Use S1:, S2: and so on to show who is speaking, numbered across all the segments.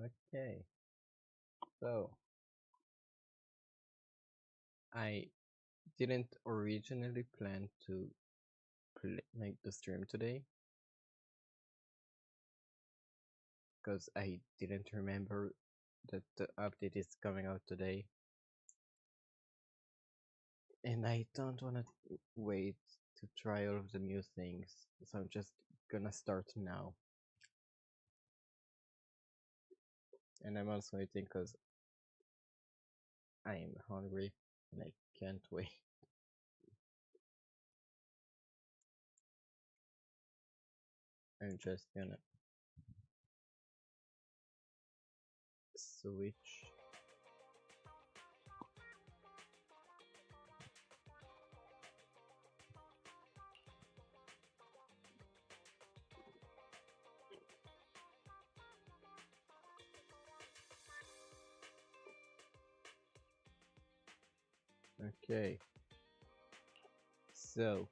S1: Okay, so I didn't originally plan to make the stream today because I didn't remember that the update is coming out today, and I don't want to wait to try all of the new things, so I'm just gonna start now. And I'm also waiting because I'm hungry and I can't wait. I'm just gonna switch. Okay, so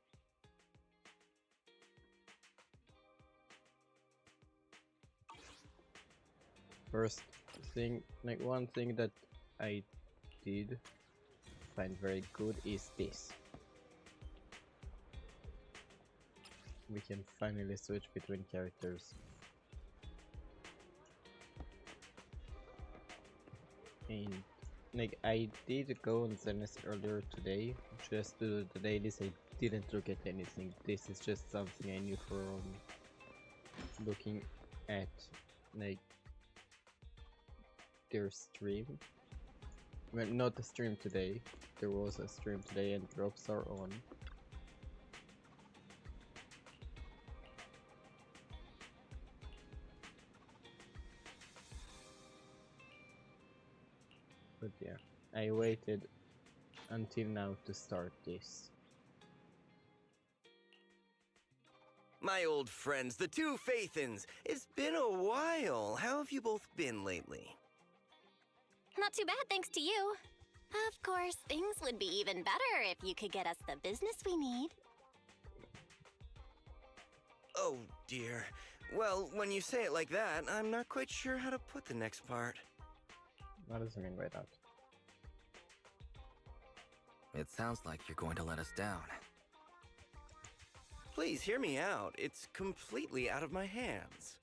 S1: first thing, like one thing that I did find very good is this. We can finally switch between characters. And like I did go on Zenless earlier today just to do the dailies. I didn't look at anything. This is just something I knew from looking at like their stream. Well, not the stream today. There was a stream today and drops are on. But yeah, I waited until now to start this.
S2: My old friends, the two Faithins. It's been a while. How have you both been lately?
S3: Not too bad, thanks to you. Of course, things would be even better if you could get us the business we need.
S2: Oh, dear. Well, when you say it like that, I'm not quite sure how to put the next part.
S1: What does it mean by that?
S4: It sounds like you're going to let us down.
S2: Please hear me out. It's completely out of my hands.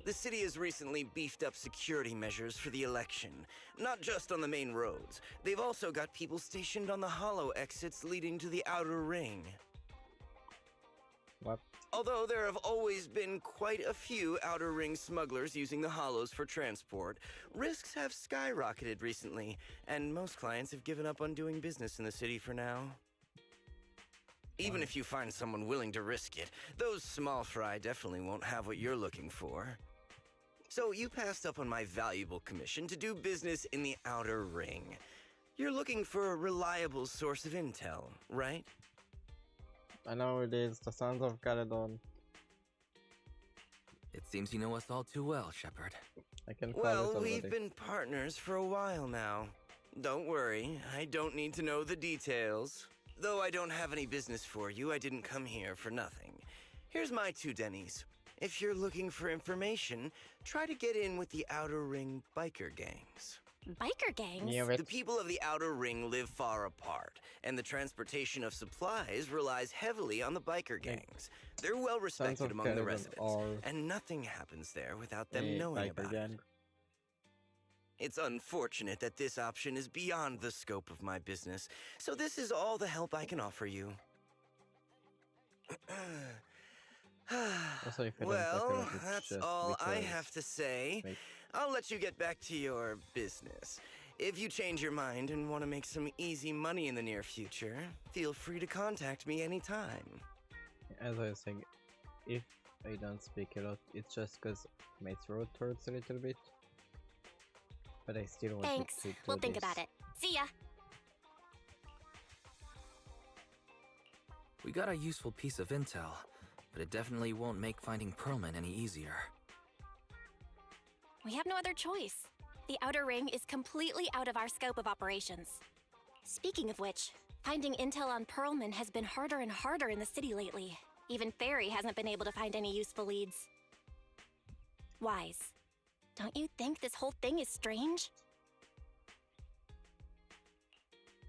S2: The city has recently beefed up security measures for the election, not just on the main roads. They've also got people stationed on the hollow exits leading to the outer ring.
S1: What?
S2: Although there have always been quite a few outer ring smugglers using the hollows for transport, risks have skyrocketed recently, and most clients have given up on doing business in the city for now. Even if you find someone willing to risk it, those small fry definitely won't have what you're looking for. So you passed up on my valuable commission to do business in the outer ring. You're looking for a reliable source of intel, right?
S1: I know it is the Sons of Caledon.
S4: It seems you know us all too well, Shepard.
S1: I can call
S2: Well,
S1: it already.
S2: we've been partners for a while now. Don't worry, I don't need to know the details. Though I don't have any business for you, I didn't come here for nothing. Here's my 2 Denny's. If you're looking for information, try to get in with the Outer Ring biker gangs.
S3: Biker gangs?
S1: Yeah,
S2: The people of the Outer Ring live far apart, and the transportation of supplies relies heavily on the biker gangs. They're well
S1: Sons
S2: respected
S1: of
S2: among the
S1: Caledon
S2: residents,
S1: are
S2: and nothing happens there without them
S1: a
S2: knowing
S1: biker
S2: about
S1: gang.
S2: it. It's unfortunate that this option is beyond the scope of my business, so this is all the help I can offer you.
S1: Also, if I don't
S2: Well,
S1: talk about it,
S2: that's
S1: just
S2: all I
S1: because-
S2: have to say.
S1: Wait.
S2: I'll let you get back to your business. If you change your mind and want to make some easy money in the near future, feel free to contact me anytime.
S1: As I was saying, if I don't speak a lot, it's just because my throat hurts a little bit. But I still want
S3: Thanks.
S1: to do
S3: We'll think
S1: this.
S3: about it. See ya.
S4: We got a useful piece of intel, but it definitely won't make finding Perlman any easier.
S3: We have no other choice. The Outer Ring is completely out of our scope of operations. Speaking of which, finding intel on Perlman has been harder and harder in the city lately. Even Ferry hasn't been able to find any useful leads. Wise, Don't you think this whole thing is strange?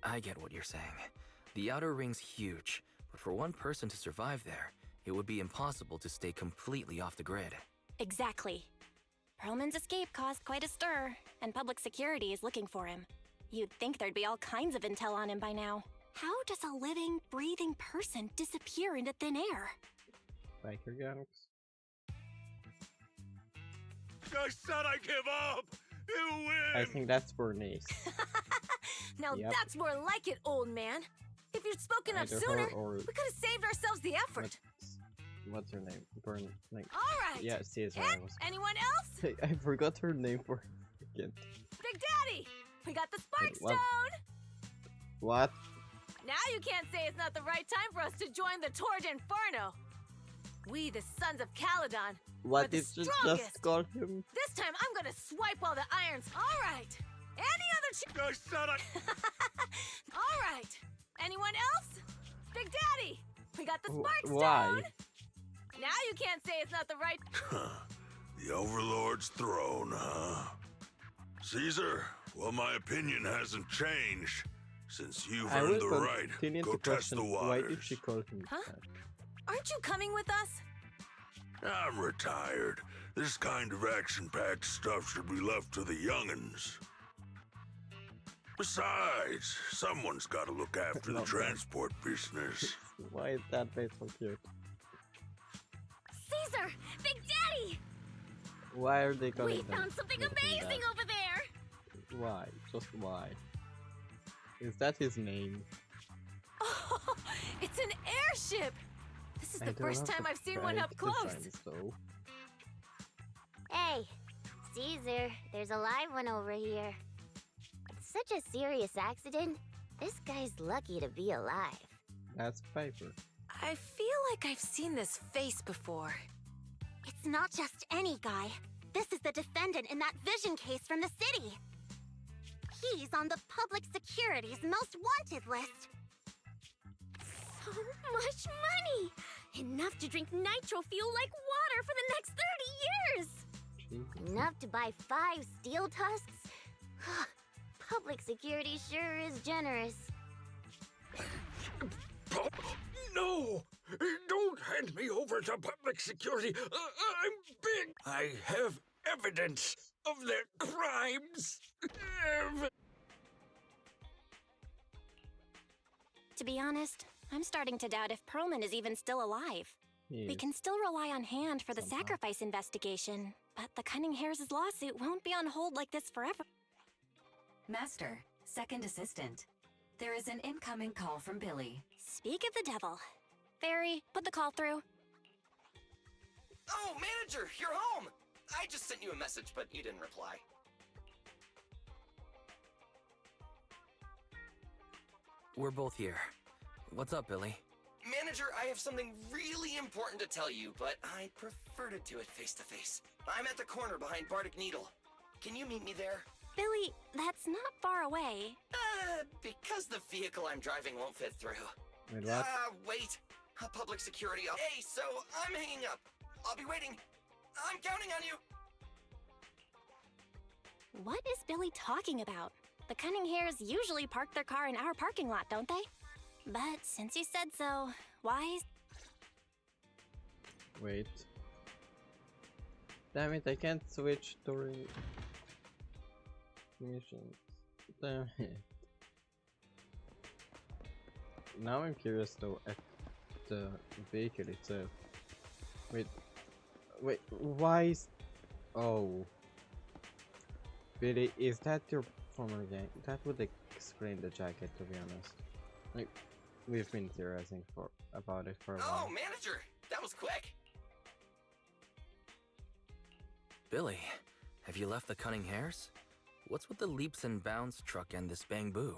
S4: I get what you're saying. The outer ring's huge, but for one person to survive there, it would be impossible to stay completely off the grid.
S3: Exactly. Perlman's escape caused quite a stir, and public security is looking for him. You'd think there'd be all kinds of intel on him by now. How does a living, breathing person disappear into thin air?
S1: Biker gangs.
S5: I said I give up! You win!
S1: I think that's Bernice.
S6: Now
S1: Yep.
S6: that's more like it, old man. If you'd spoken up
S1: Either her
S6: sooner,
S1: or
S6: we could have saved ourselves the effort.
S1: what's her name? Like,
S6: All right.
S1: yeah, Caesar.
S6: And anyone else?
S1: I forgot her name for again.
S6: Big Daddy, we got the Spark
S1: What?
S6: Stone.
S1: What?
S6: Now you can't say it's not the right time for us to join the Torrid Inferno. We, the Sons of Caledon,
S1: What
S6: are the
S1: did you
S6: strongest.
S1: just call him?
S6: This time I'm gonna swipe all the irons. All right. Any other
S5: I said I...
S6: All right. Anyone else? Big Daddy, we got the Spark Stone.
S1: Why?
S6: Now you can't say it's not the right.
S5: The Overlord's throne, huh? Caesar, well, my opinion hasn't changed. Since you've
S1: I
S5: earned
S1: was
S5: the right,
S1: continuing
S5: go
S1: to
S5: test the
S1: question why did
S5: waters.
S1: she call him
S6: Huh?
S1: that?
S6: Aren't you coming with us?
S5: I'm retired. This kind of action-packed stuff should be left to the young'uns. Besides, someone's got to look after the
S1: Not bad.
S5: transport business.
S1: Why is that face so cute?
S3: Caesar! Big Daddy!
S1: Why are they calling
S3: We
S1: them
S3: found something
S1: calling him
S3: amazing over there!
S1: that? Why? Just why? Is that his name?
S6: Oh, it's an airship! This is
S1: I
S6: the
S1: don't
S6: first
S1: have
S6: time
S1: to
S6: I've seen one
S1: try
S6: up
S1: the
S6: close.
S1: design, so.
S7: Hey, Caesar, there's a live one over here. It's such a serious accident. This guy's lucky to be alive.
S1: That's Piper.
S6: I feel like I've seen this face before.
S3: It's not just any guy. This is the defendant in that vision case from the city. He's on the public security's most wanted list. So much money! Enough to drink nitro fuel like water for the next 30 years!
S1: Jesus.
S7: Enough to buy 5 steel tusks? Public security sure is generous.
S5: No! Don't hand me over to public security! I'm big! I have evidence of their crimes!
S3: To be honest, I'm starting to doubt if Perlman is even still alive.
S1: He
S3: We
S1: is.
S3: can still rely on Hand for the
S1: Somehow.
S3: sacrifice investigation, but the Cunning Hares' lawsuit won't be on hold like this forever.
S8: Master, second assistant. There is an incoming call from Billy.
S3: Speak of the devil. Fairy, put the call through.
S2: Oh, manager, you're home! I just sent you a message, but you didn't reply.
S4: We're both here. What's up, Billy?
S2: Manager, I have something really important to tell you, but I'd prefer to do it face to face. I'm at the corner behind Bardic Needle. Can you meet me there?
S3: Billy, that's not far away.
S2: Because the vehicle I'm driving won't fit through.
S1: Wait, what?
S2: Wait. Public security. Hey, so I'm hanging up. I'll be waiting. I'm counting on you.
S3: What is Billy talking about? The Cunning Hares usually park their car in our parking lot, don't they? But since you said so, why?
S1: Wait. Damn it, I can't switch during missions. Damn it. Now I'm curious though at the vehicle itself. Wait, why is... Oh. Billy, is that your former gang? That would explain the jacket, to be honest. Like, we've been theorizing about it for a
S2: Oh,
S1: while.
S2: manager, that was quick.
S4: Billy, have you left the Cunning Hares? What's with the leaps and bounds truck and this bamboo?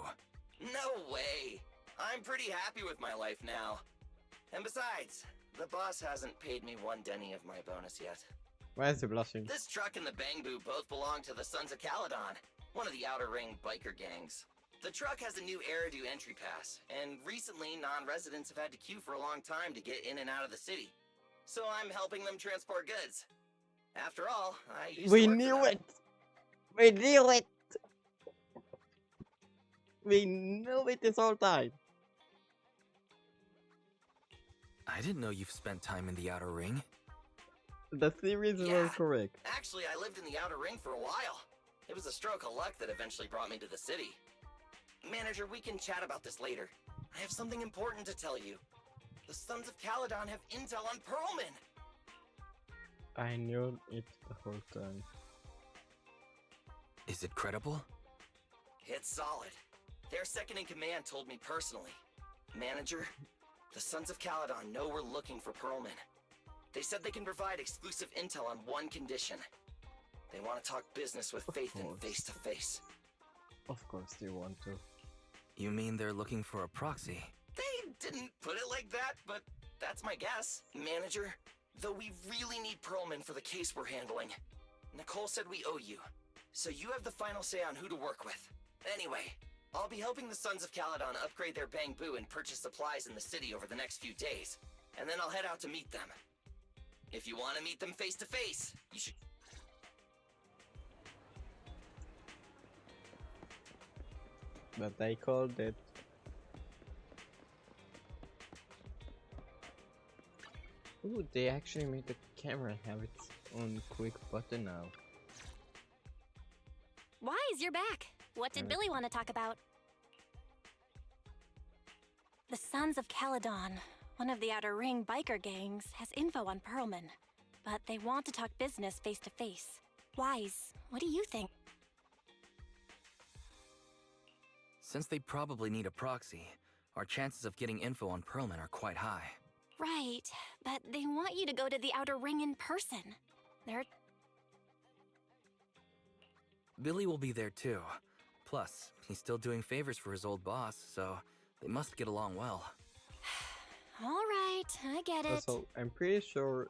S2: No way. I'm pretty happy with my life now. And besides, the boss hasn't paid me 1 denny of my bonus yet.
S1: Why is he blushing?
S2: This truck and the Bangbu both belong to the Sons of Caledon, one of the Outer Ring biker gangs. The truck has a new Eridu entry pass, and recently non-residents have had to queue for a long time to get in and out of the city. So I'm helping them transport goods. After all, I used
S1: We
S2: to work for
S1: knew
S2: them.
S1: it! We knew it! We knew it this whole time!
S4: I didn't know you've spent time in the Outer Ring.
S1: The theories were
S2: Yeah.
S1: correct.
S2: Actually, I lived in the Outer Ring for a while. It was a stroke of luck that eventually brought me to the city. Manager, we can chat about this later. I have something important to tell you. The Sons of Caledon have intel on Pearlman.
S1: I knew it the whole time.
S4: Is it credible?
S2: It's solid. Their second in command told me personally. Manager, the Sons of Caledon know we're looking for Pearlman. They said they can provide exclusive intel on one condition. They want to talk business with Faith and
S1: course.
S2: face to face.
S1: Of course they want to.
S4: You mean they're looking for a proxy?
S2: They didn't put it like that, but that's my guess. Manager, though we really need Pearlman for the case we're handling. Nicole said we owe you, so you have the final say on who to work with. Anyway, I'll be helping the Sons of Caledon upgrade their bamboo and purchase supplies in the city over the next few days, and then I'll head out to meet them. If you want to meet them face to face, you should...
S1: But I called it. Ooh, they actually made the camera have its own quick button now.
S3: Wise, you're back. What did Billy want to talk about? The Sons of Caledon, one of the Outer Ring biker gangs, has info on Pearlman, but they want to talk business face to face. Wise, what do you think?
S4: Since they probably need a proxy, our chances of getting info on Pearlman are quite high.
S3: Right, but they want you to go to the Outer Ring in person. They're...
S4: Billy will be there too. Plus, he's still doing favors for his old boss, so they must get along well.
S3: All right, I get it.
S1: Also, I'm pretty sure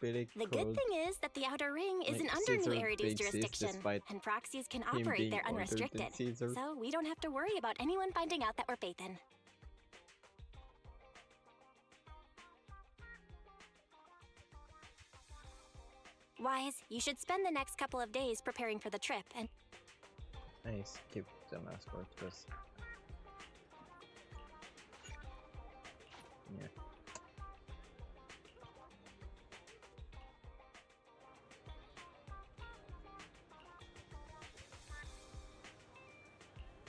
S1: Billy
S3: The good thing is that the Outer Ring isn't
S1: like,
S3: under
S1: Caesar
S3: New Erity's
S1: Big Sis,
S3: jurisdiction,
S1: despite
S3: and proxies can
S1: him
S3: operate
S1: being
S3: there
S1: older than
S3: unrestricted.
S1: Caesar.
S3: So we don't have to worry about anyone finding out that we're Faithin. Wise, you should spend the next couple of days preparing for the trip, and
S1: I skipped the last part because... Yeah.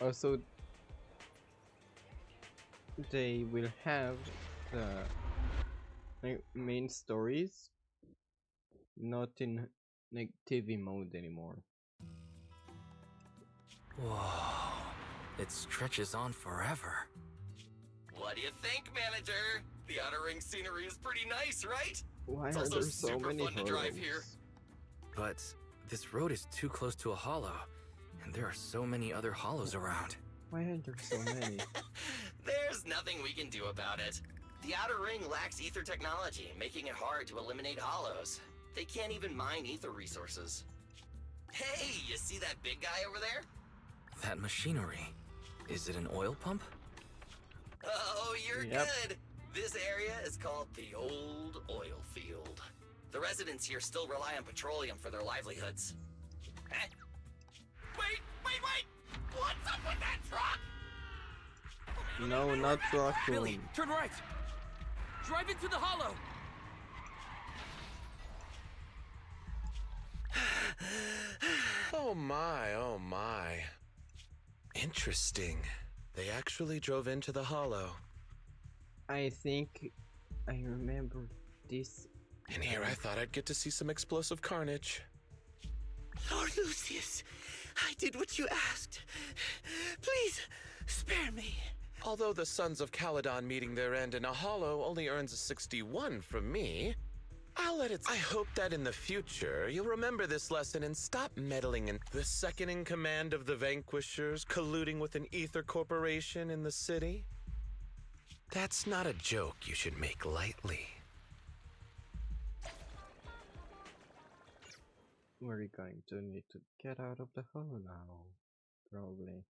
S1: Also, they will have the like, main stories not in like TV mode anymore.
S4: Whoa, it stretches on forever.
S2: What do you think, Manager? The Outer Ring scenery is pretty nice, right?
S1: Why
S2: It's
S1: are
S2: also
S1: there so
S2: super
S1: many
S2: fun to drive here.
S1: hollows?
S4: But this road is too close to a hollow, and there are so many other hollows around.
S1: Why are there so many?
S2: There's nothing we can do about it. The Outer Ring lacks ether technology, making it hard to eliminate hollows. They can't even mine ether resources. Hey, you see that big guy over there?
S4: That machinery. Is it an oil pump?
S2: Oh, you're
S1: Yep.
S2: good. This area is called the Old Oil Field. The residents here still rely on petroleum for their livelihoods. Eh? Wait! What's up with that truck?
S1: No, not Raccoon.
S4: Billy, turn right! Drive into the hollow!
S9: Oh my. Interesting. They actually drove into the hollow.
S1: I think I remember this.
S9: And here I thought I'd get to see some explosive carnage.
S2: Lord Lucius, I did what you asked. Please, spare me.
S9: Although the Sons of Caledon meeting their end in a hollow only earns a 61 from me, I'll let it... I hope that in the future, you'll remember this lesson and stop meddling in the second in command of the Vanquishers colluding with an ether corporation in the city. That's not a joke you should make lightly.
S1: We're going to need to get out of the hollow now. Probably.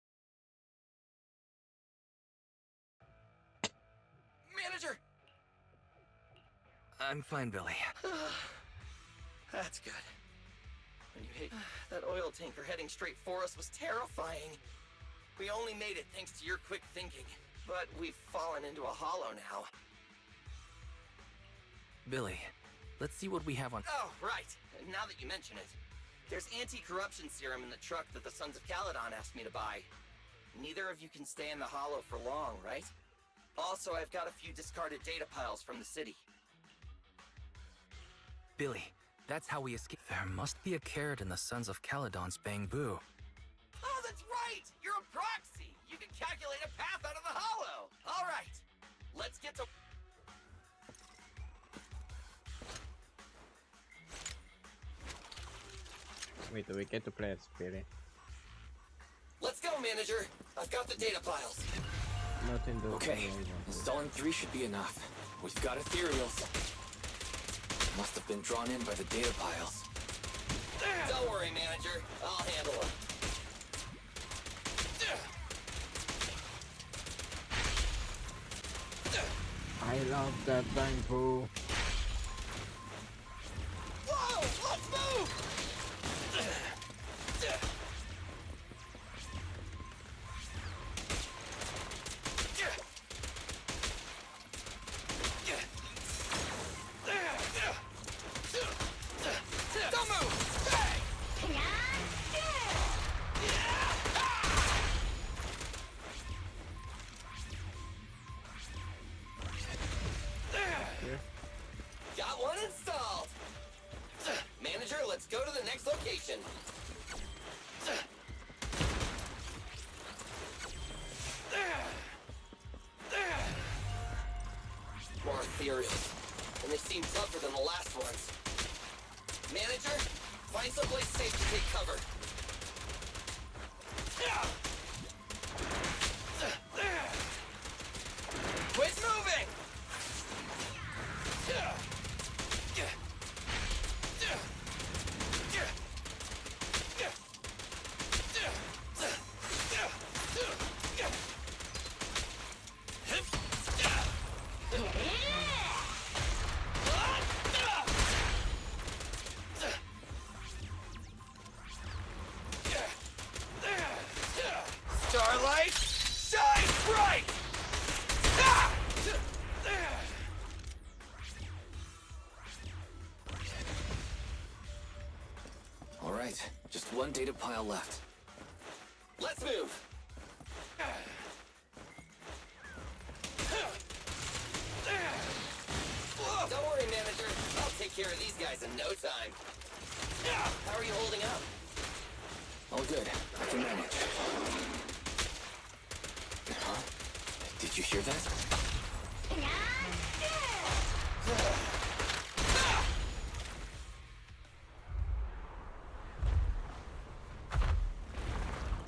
S2: Manager!
S4: I'm fine, Billy.
S2: That's good. That oil tanker heading straight for us was terrifying. We only made it thanks to your quick thinking, but we've fallen into a hollow now.
S4: Billy, let's see what we have on.
S2: Oh, right. Now that you mention it. There's anti-corruption serum in the truck that the Sons of Caledon asked me to buy. Neither of you can stay in the hollow for long, right? Also, I've got a few discarded data piles from the city.
S4: Billy, that's how we escape. There must be a carrot in the Sons of Caledon's bamboo.
S2: Oh, that's right! You're a proxy! You can calculate a path out of the hollow! All right, let's get to...
S1: Wait, do we get to play as Billy?
S2: Let's go, manager! I've got the data piles.
S1: Not in the
S10: Okay, installing 3 should be enough. We've got ethereals. Must have been drawn in by the data piles.
S2: Don't worry, manager. I'll handle them.
S1: I love that bamboo.
S2: Whoa! Let's move! Don't move! Hey! Got one installed! Manager, let's go to the next location. More ethereals. And they seem tougher than the last ones. Manager, find someplace safe to take cover. Quit moving! Starlight, shine bright!
S10: All right, just 1 data pile left.
S2: Let's move! Don't worry, manager. I'll take care of these guys in no time. How are you holding up?
S10: All good. I can manage. Huh? Did you hear that?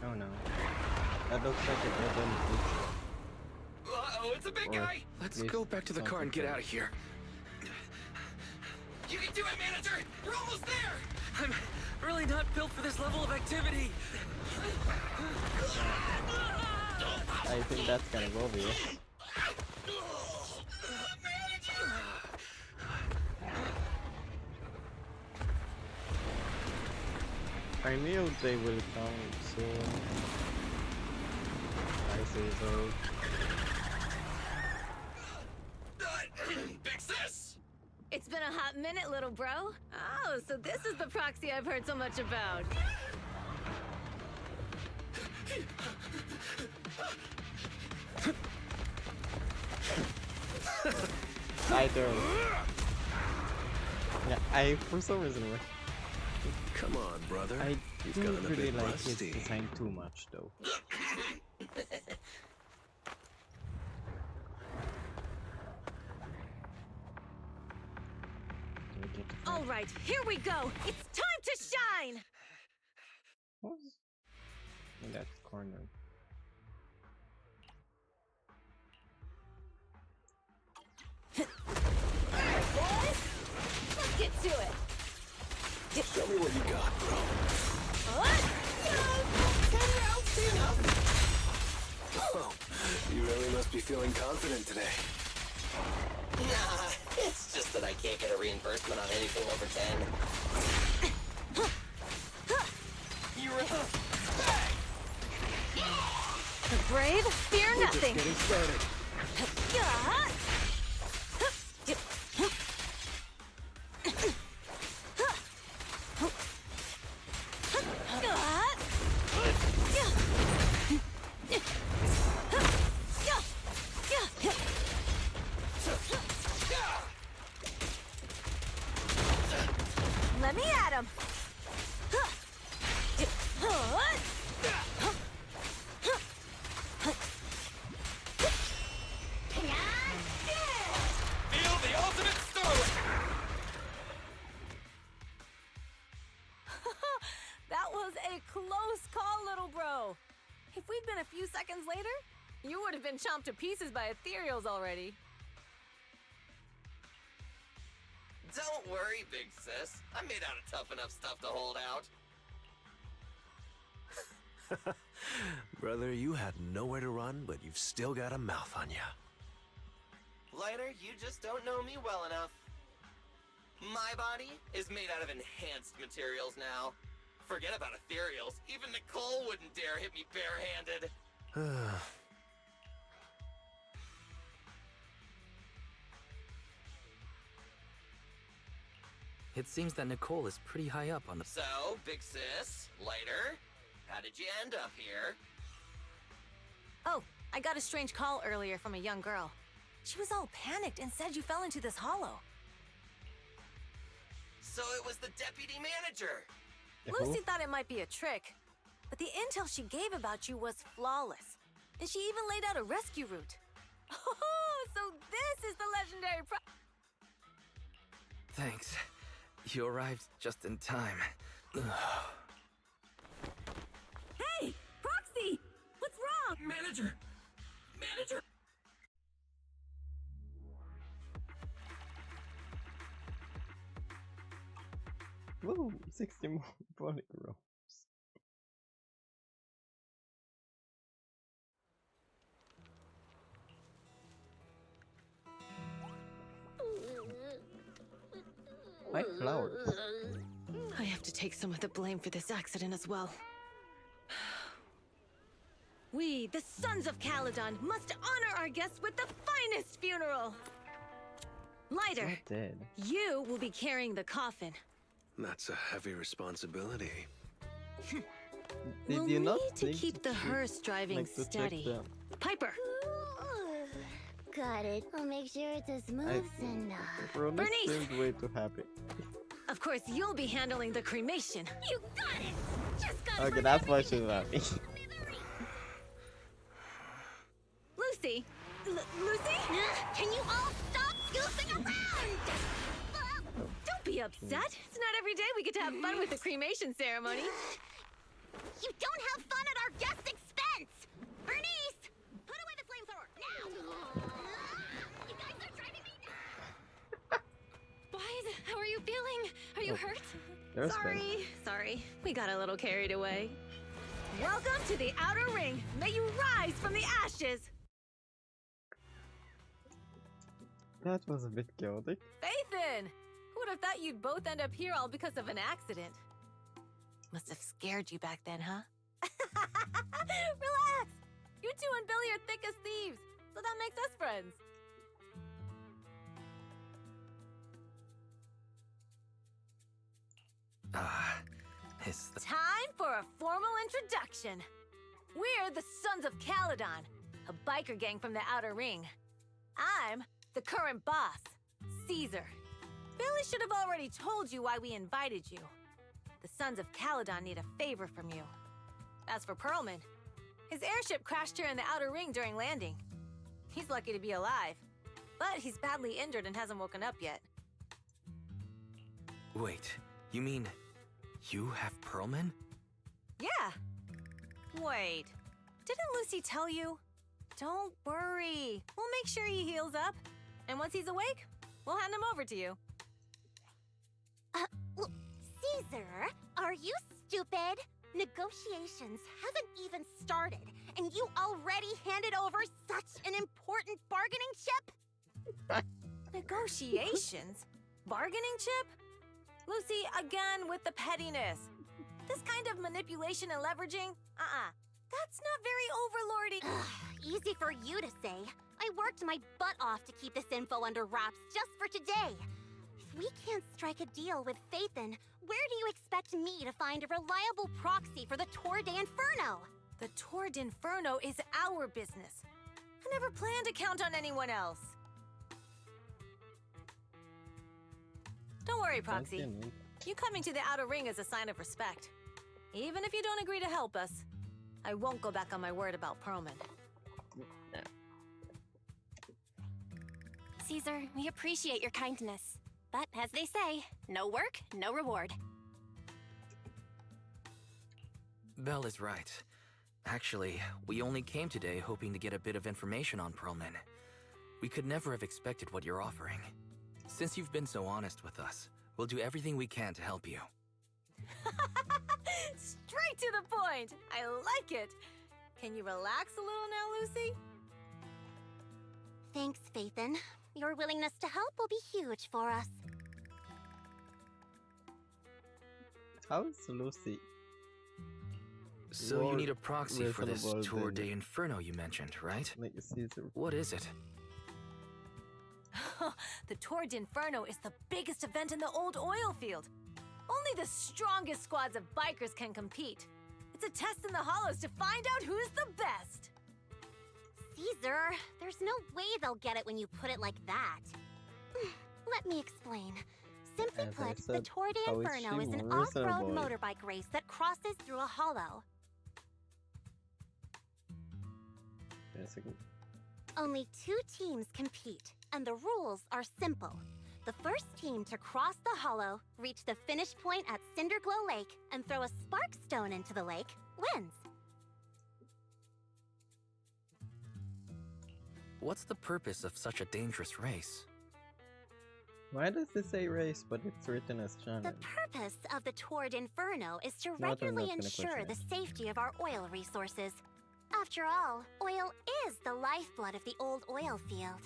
S1: Oh no. That looks like a dead end feature.
S2: Uh-oh, it's a big
S1: Or
S2: guy!
S10: Let's go back to the car and get out of here.
S2: You can do it, manager! You're almost there!
S4: I'm really not built for this level of activity.
S1: I think that's kind of obvious. I knew they will come soon. I say so.
S2: Fix this!
S6: It's been a hot minute, little bro. Oh, so this is the proxy I've heard so much about.
S1: I don't. Yeah, for some reason,
S5: Come on, brother.
S1: I
S5: You've
S1: didn't
S5: gotten a
S1: really
S5: bit
S1: like his
S5: rusty.
S1: design too much, though. Can we get to
S6: All right, here we go. It's time to shine.
S1: What's in that corner?
S6: Boys, let's get to it.
S10: Show me what you got, bro. Oh, you really must be feeling confident today.
S2: Nah, it's just that I can't get a reimbursement on anything over 10.
S6: The brave fear nothing.
S1: Getting started.
S6: Let me at him.
S10: Feel the ultimate story!
S6: That was a close call, little bro. If we'd been a few seconds later, you would have been chomped to pieces by ethereals already.
S2: Don't worry, big sis. I'm made out of tough enough stuff to hold out.
S11: Brother, you had nowhere to run, but you've still got a mouth on ya.
S2: Lighter, you just don't know me well enough. My body is made out of enhanced materials now. Forget about ethereals. Even Nicole wouldn't dare hit me barehanded.
S4: It seems that Nicole is pretty high up on the...
S2: So, big sis, Lighter, how did you end up here?
S6: Oh, I got a strange call earlier from a young girl. She was all panicked and said you fell into this hollow.
S2: So it was the deputy manager.
S6: Lucy thought it might be a trick, but the intel she gave about you was flawless. And she even laid out a rescue route. Oh, so this is the legendary
S4: Thanks. You arrived just in time.
S6: Hey! Proxy! What's wrong?
S5: Manager! Manager!
S1: Woo! 60 more body rolls. My flowers.
S6: I have to take some of the blame for this accident as well. We, the Sons of Caledon, must honor our guests with the finest funeral! Lighter,
S1: Not dead.
S6: you will be carrying the coffin.
S11: That's a heavy responsibility.
S1: Did
S6: We'll
S1: you not
S6: need to
S1: think
S6: keep the
S1: to-
S6: hearse driving
S1: like, to check
S6: steady.
S1: the-
S6: Piper,
S7: Got it. I'll make sure it's a smooth send off.
S1: Ronnie
S6: Bernice!
S1: seemed way too happy.
S6: of course you'll be handling the cremation.
S3: You got it! Just got
S1: Okay, that's why she's happy.
S6: Lucy? Lucy?
S3: Can you all stop goofing around?
S6: Don't be upset. It's not every day we get to have fun with the cremation ceremony.
S3: You don't have fun at our guest expense! Bernice! Put away the flamethrower, now! You guys are driving me nuts!
S6: How are you feeling? Are you hurt?
S1: There's
S6: Sorry. We got a little carried away. Welcome to the Outer Ring. May you rise from the ashes.
S1: That was a bit chaotic.
S6: Faithin! Who would have thought you'd both end up here all because of an accident? Must have scared you back then, huh? Relax! You two and Billy are thick as thieves, so that makes us friends.
S4: Is the...
S6: Time for a formal introduction. We're the Sons of Caledon, a biker gang from the Outer Ring. I'm the current boss, Caesar. Billy should have already told you why we invited you. The Sons of Caledon need a favor from you. As for Pearlman, his airship crashed here in the Outer Ring during landing. He's lucky to be alive, but he's badly injured and hasn't woken up yet.
S4: Wait, you mean you have Pearlman?
S6: Yeah. Wait, didn't Lucy tell you? Don't worry. We'll make sure he heals up. And once he's awake, we'll hand him over to you.
S3: Caesar, are you stupid? Negotiations haven't even started, and you already handed over such an important bargaining chip?
S6: Negotiations? Bargaining chip? Lucy, again with the pettiness. This kind of manipulation and leveraging? That's not very overlordy.
S3: Easy for you to say. I worked my butt off to keep this info under wraps just for today. If we can't strike a deal with Phaethon, where do you expect me to find a reliable proxy for the Tour d'Inferno?
S6: The Tour d'Inferno is our business. I never planned to count on anyone else. Don't worry, Proxy. You coming to the Outer Ring is a sign of respect. Even if you don't agree to help us, I won't go back on my word about Proman.
S3: Caesar, we appreciate your kindness. But as they say, no work, no reward.
S4: Belle is right. Actually, we only came today hoping to get a bit of information on Pearlman. We could never have expected what you're offering. Since you've been so honest with us, we'll do everything we can to help you.
S6: Straight to the point! I like it! Can you relax a little now, Lucy?
S3: Thanks, Phaethon. Your willingness to help will be huge for us.
S1: How's Lucy?
S4: So you need a proxy for this
S1: reasonable
S4: Tour
S1: than-
S4: d'Inferno you mentioned, right?
S1: Like Caesar.
S4: What is it?
S6: The Tour d'Inferno is the biggest event in the old oil field. Only the strongest squads of bikers can compete. It's a test in the hollows to find out who's the best.
S3: Caesar, there's no way they'll get it when you put it like that. Let me explain. Simply
S1: As I
S3: put, the
S1: said,
S3: Tour
S1: how is
S3: d'Inferno
S1: she
S3: is an off-road
S1: reasonable?
S3: motorbike race that crosses through a hollow.
S1: Wait a second.
S3: Only 2 teams compete, and the rules are simple. The first team to cross the hollow, reach the finish point at Cinderglow Lake, and throw a spark stone into the lake, wins.
S4: What's the purpose of such a dangerous race?
S1: Why does it say race, but it's written as
S3: The
S1: challenge?
S3: purpose of the Tour d'Inferno is to
S1: I'm
S3: regularly
S1: not gonna
S3: ensure
S1: question
S3: the safety of our oil resources. After all, oil is the lifeblood of the old oil field.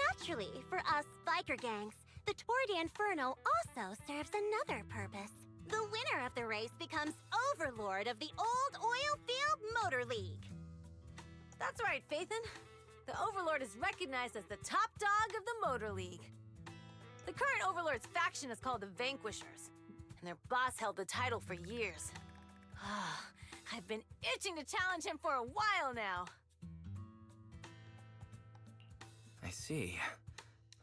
S3: Naturally, for us biker gangs, the Tour d'Inferno also serves another purpose. The winner of the race becomes overlord of the old oil field motor league.
S6: That's right, Phaethon. The Overlord is recognized as the top dog of the Motor League. The current Overlord's faction is called the Vanquishers, and their boss held the title for years. I've been itching to challenge him for a while now.
S4: I see.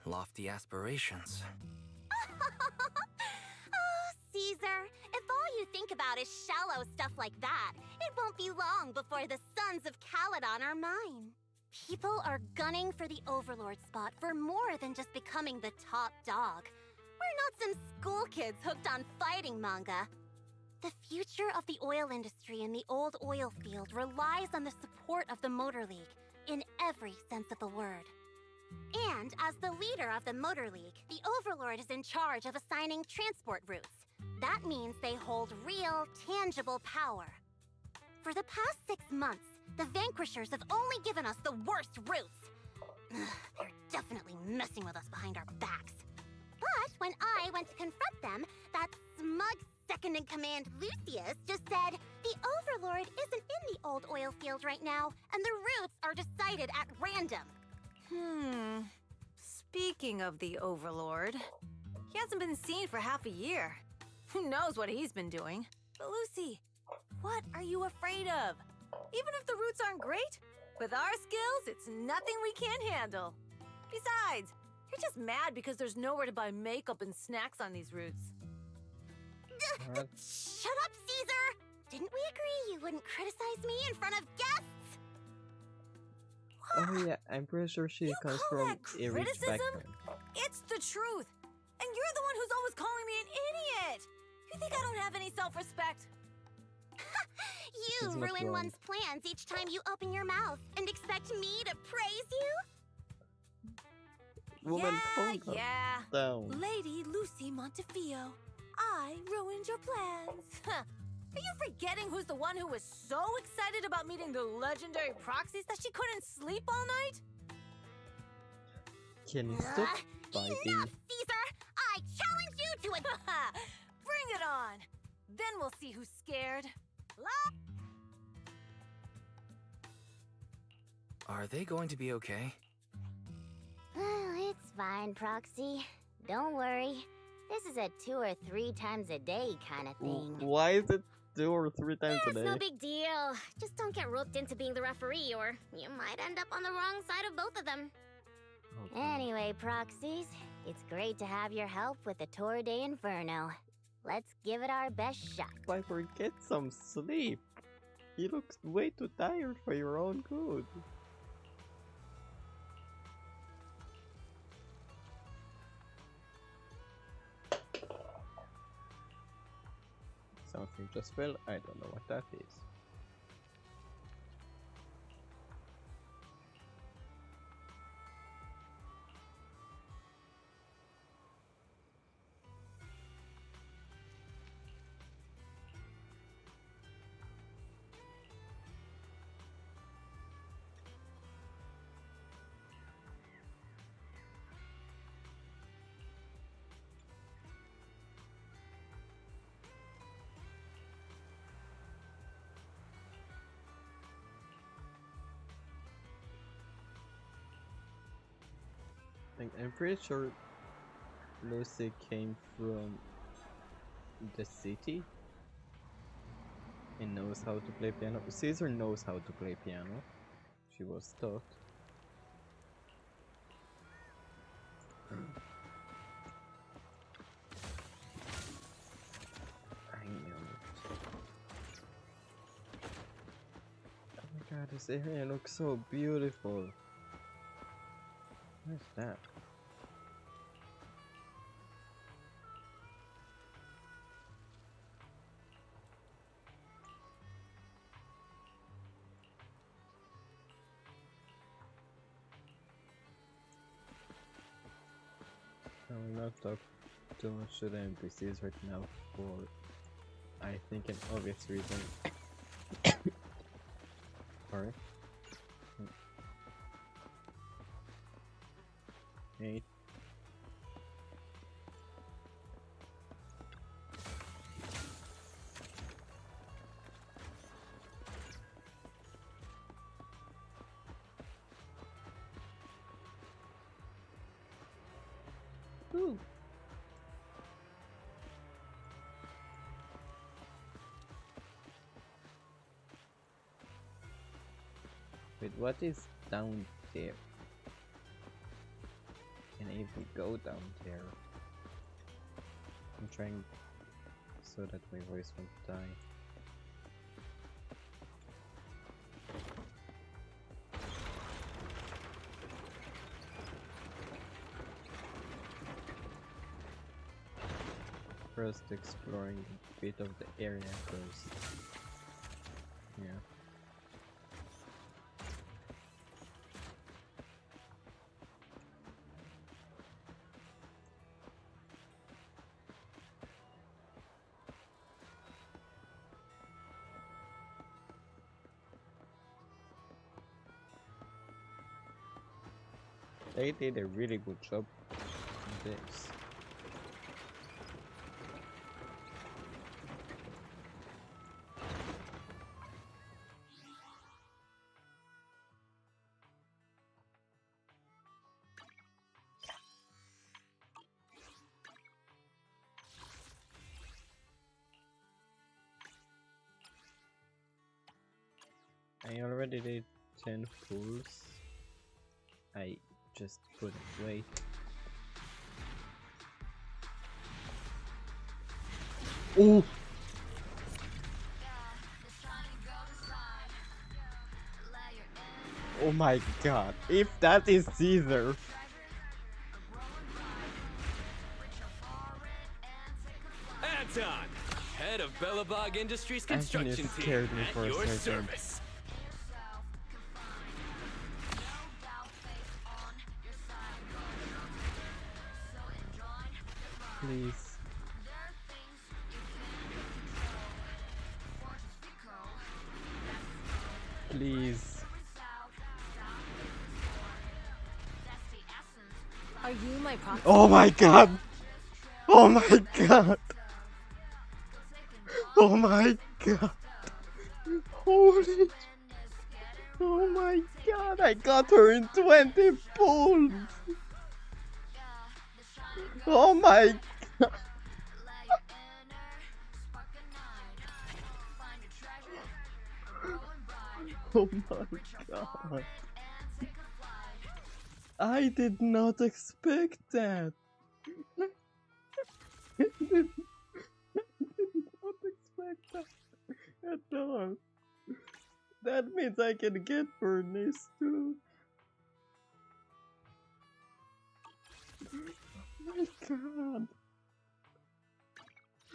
S4: Lofty aspirations.
S3: Oh, Caesar, if all you think about is shallow stuff like that, it won't be long before the sons of Caledon are mine. People are gunning for the Overlord spot for more than just becoming the top dog. We're not some school kids hooked on fighting manga. The future of the oil industry in the old oil field relies on the support of the Motor League, in every sense of the word. And as the leader of the Motor League, the Overlord is in charge of assigning transport routes. That means they hold real, tangible power. For the past 6 months, the Vanquishers have only given us the worst routes. They're definitely messing with us behind our backs. But when I went to confront them, that smug second-in-command Lucius just said the Overlord isn't in the old oil field right now, and the routes are decided at random.
S6: Speaking of the Overlord, he hasn't been seen for half a year. Who knows what he's been doing? But Lucy, what are you afraid of? Even if the routes aren't great, with our skills, it's nothing we can't handle. Besides, you're just mad because there's nowhere to buy makeup and snacks on these routes.
S3: Shut up, Caesar! Didn't we agree you wouldn't criticize me in front of guests?
S1: Oh yeah, I'm pretty sure she comes
S6: call
S1: from
S6: that
S1: a rich
S6: criticism?
S1: background.
S6: It's the truth. And you're the one who's always calling me an idiot. You think I don't have any self-respect?
S3: You
S1: She's not
S3: ruin
S1: wrong.
S3: one's plans each time you open your mouth and expect me to praise you?
S1: Woman, calm
S6: yeah.
S1: down.
S6: Lady Lucy Montefiore, I ruined your plans. Huh. Are you forgetting who's the one who was so excited about meeting the legendary proxies that she couldn't sleep all night?
S1: Can you stop fighting.
S3: Enough, Caesar! I challenge you to a...
S6: Bring it on! Then we'll see who's scared.
S4: Are they going to be okay?
S7: Well, it's fine, Proxy. Don't worry. This is a 2 or 3 times a day kind of thing.
S1: Why is it 2 or 3 times a
S3: It's
S1: day?
S3: no big deal. Just don't get roped into being the referee, or you might end up on the wrong side of both of them.
S1: Okay.
S7: Anyway, Proxies, it's great to have your help with the Tour de Inferno. Let's give it our best shot.
S1: Piper, get some sleep. You look way too tired for your own good. Something just fell. I don't know what that is. I'm pretty sure Lucy came from the city and knows how to play piano. Caesar knows how to play piano. She was taught. I knew it. Oh my god, this area looks so beautiful. Where's that? I will not talk too much to the NPCs right now for, I think, an obvious reason. Alright. 8. Ooh. Wait, what is down there? Can I even go down there? I'm trying so that my voice won't die. First exploring a bit of the area first. Yeah. They did a really good job on this. I already did 10 pulls. I just couldn't wait. Oh! Oh my god, if that is Caesar!
S12: Anton, head of Bellabog Industries
S1: Anthony
S12: construction team,
S1: scared me
S12: at
S1: for a
S12: your
S1: second.
S12: service.
S1: Please. Please.
S6: Are you my proxy?
S1: Oh my god! Oh my god! Oh my god! Holy! Oh my god! I got her in 20 pulls! Oh my god! Oh my god! I did not expect that! I did not expect that at all! That means I can get Bernice too! Oh my god!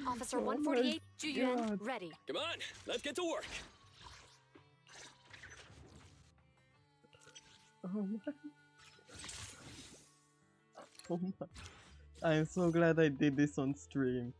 S13: Officer
S1: Oh my
S13: 148, Juyuan,
S1: god.
S13: ready.
S12: Come on, let's get to work.
S1: Oh my. Oh my. I'm so glad I did this on stream.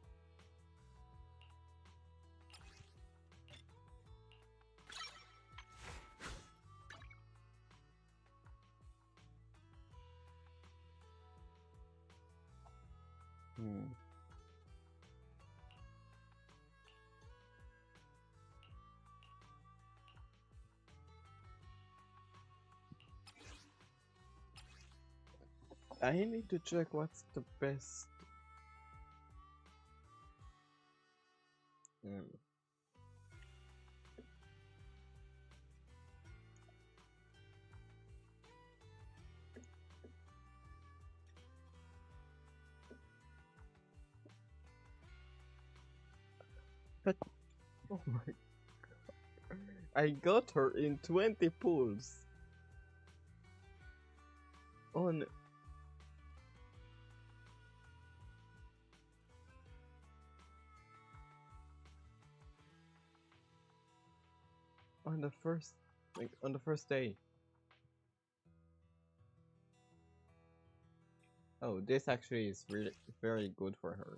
S1: I need to check what's the best. But oh my god. I got her in 20 pulls. On the first, like on the first day. Oh, this actually is really very good for her.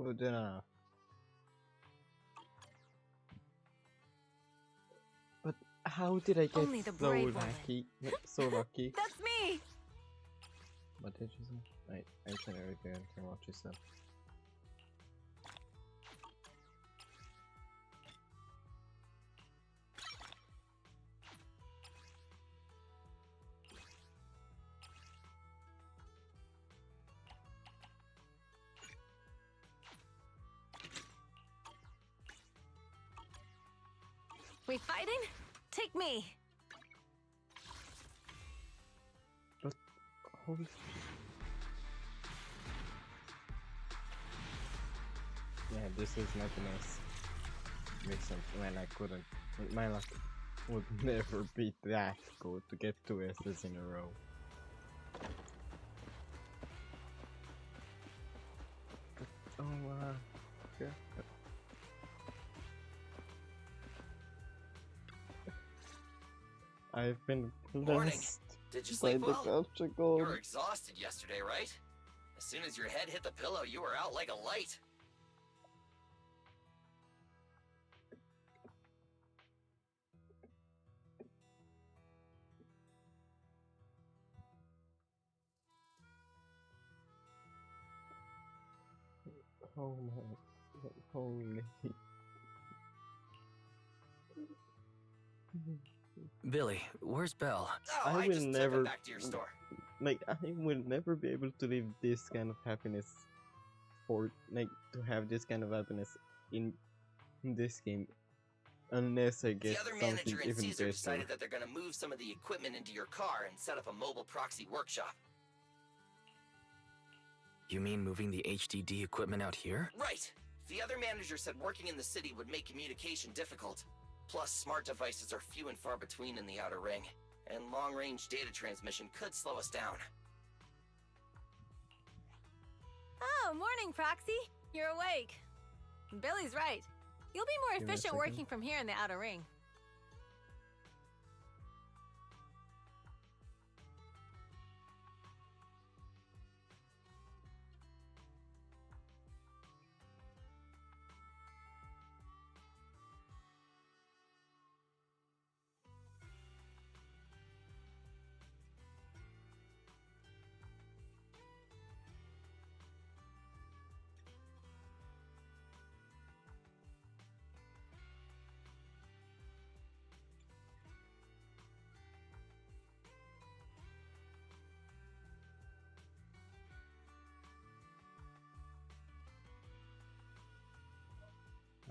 S1: Good enough. But how did I get
S6: Only the
S1: so
S6: brave
S1: lucky? So lucky.
S6: That's me!
S1: What did you say? I said it again. Can watch you said.
S6: We fighting? Take me!
S1: But holy. Yeah, this is not a nice mix-up. Man, I couldn't. My luck would never be that good to get 2 S's in a row. But, oh, yeah. I've been
S2: Morning.
S1: blessed
S2: Did you
S1: by
S2: sleep
S1: the
S2: well?
S1: culture
S2: You
S1: gold.
S2: were exhausted yesterday, right? As soon as your head hit the pillow, you were out like a light.
S1: Oh my, holy.
S4: Billy, where's Belle?
S2: Oh,
S1: I
S2: I
S1: will
S2: just took
S1: never,
S2: him back to your store.
S1: like, I will never be able to live this kind of happiness, or like to have this kind of happiness in this game, unless I get
S2: The other
S1: something
S2: manager and
S1: even
S2: Caesar
S1: better.
S2: decided that they're gonna move some of the equipment into your car and set up a mobile proxy workshop.
S4: You mean moving the HDD equipment out here?
S2: Right. The other manager said working in the city would make communication difficult. Plus, smart devices are few and far between in the Outer Ring, and long-range data transmission could slow us down.
S6: Oh, morning, Proxy. You're awake. Billy's right. You'll be more
S1: Give me a
S6: efficient
S1: second.
S6: working from here in the outer ring.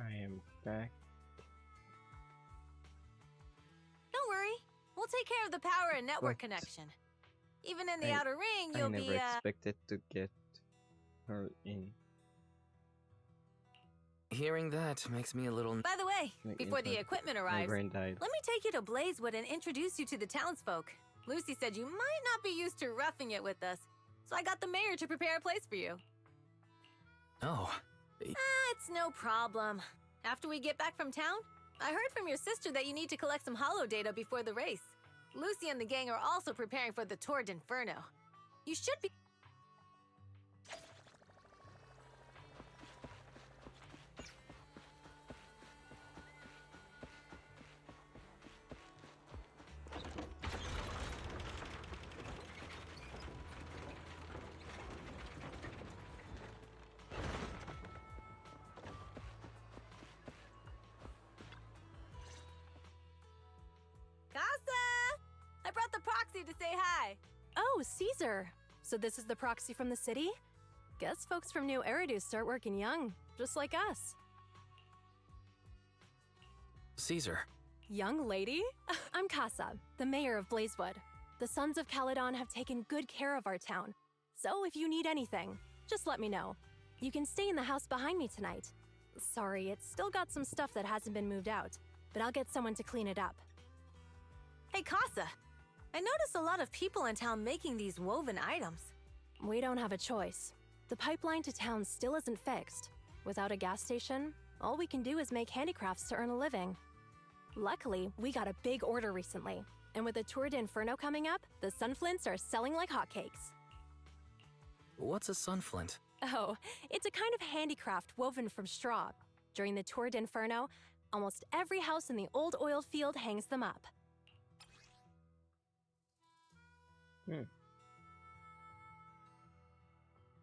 S1: I am back.
S6: Don't worry. We'll take care of the power and network
S1: What?
S6: connection. Even in the
S1: I-
S6: outer ring,
S1: I
S6: you'll
S1: never
S6: be,
S1: expected to get her in.
S4: Hearing that makes me a little...
S6: By the way,
S1: Like,
S6: before the
S1: internet-
S6: equipment
S1: My
S6: arrives,
S1: brain died.
S6: let me take you to Blazewood and introduce you to the townsfolk. Lucy said you might not be used to roughing it with us, so I got the mayor to prepare a place for you.
S4: Oh,
S6: It's no problem. After we get back from town, I heard from your sister that you need to collect some holo data before the race. Lucy and the gang are also preparing for the Tour d'Inferno. You should be... Casa! I brought the proxy to say hi.
S13: Oh, Caesar. So this is the proxy from the city? Guess folks from New Eridu start working young, just like us.
S4: Caesar.
S13: Young lady? I'm Casa, the mayor of Blazewood. The Sons of Caledon have taken good care of our town. So if you need anything, just let me know. You can stay in the house behind me tonight. Sorry, it's still got some stuff that hasn't been moved out, but I'll get someone to clean it up.
S6: Hey, Casa. I notice a lot of people in town making these woven items.
S13: We don't have a choice. The pipeline to town still isn't fixed. Without a gas station, all we can do is make handicrafts to earn a living. Luckily, we got a big order recently, and with the Tour d'Inferno coming up, the sunflints are selling like hotcakes.
S4: What's a sunflint?
S13: Oh, it's a kind of handicraft woven from straw. During the Tour d'Inferno, almost every house in the old oil field hangs them up.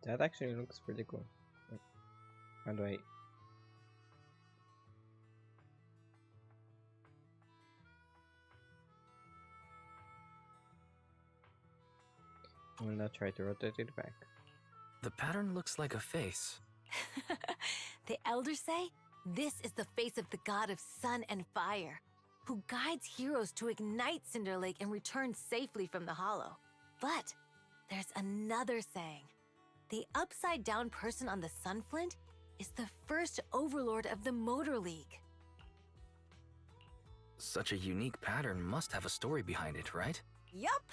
S1: That actually looks pretty cool. Like, how do I... I will now try to rotate it back.
S4: The pattern looks like a face.
S6: The elders say this is the face of the god of sun and fire, who guides heroes to ignite Cinder Lake and return safely from the hollow. But there's another saying. The upside-down person on the sunflint is the first overlord of the Motor League.
S4: Such a unique pattern must have a story behind it, right?
S6: Yup!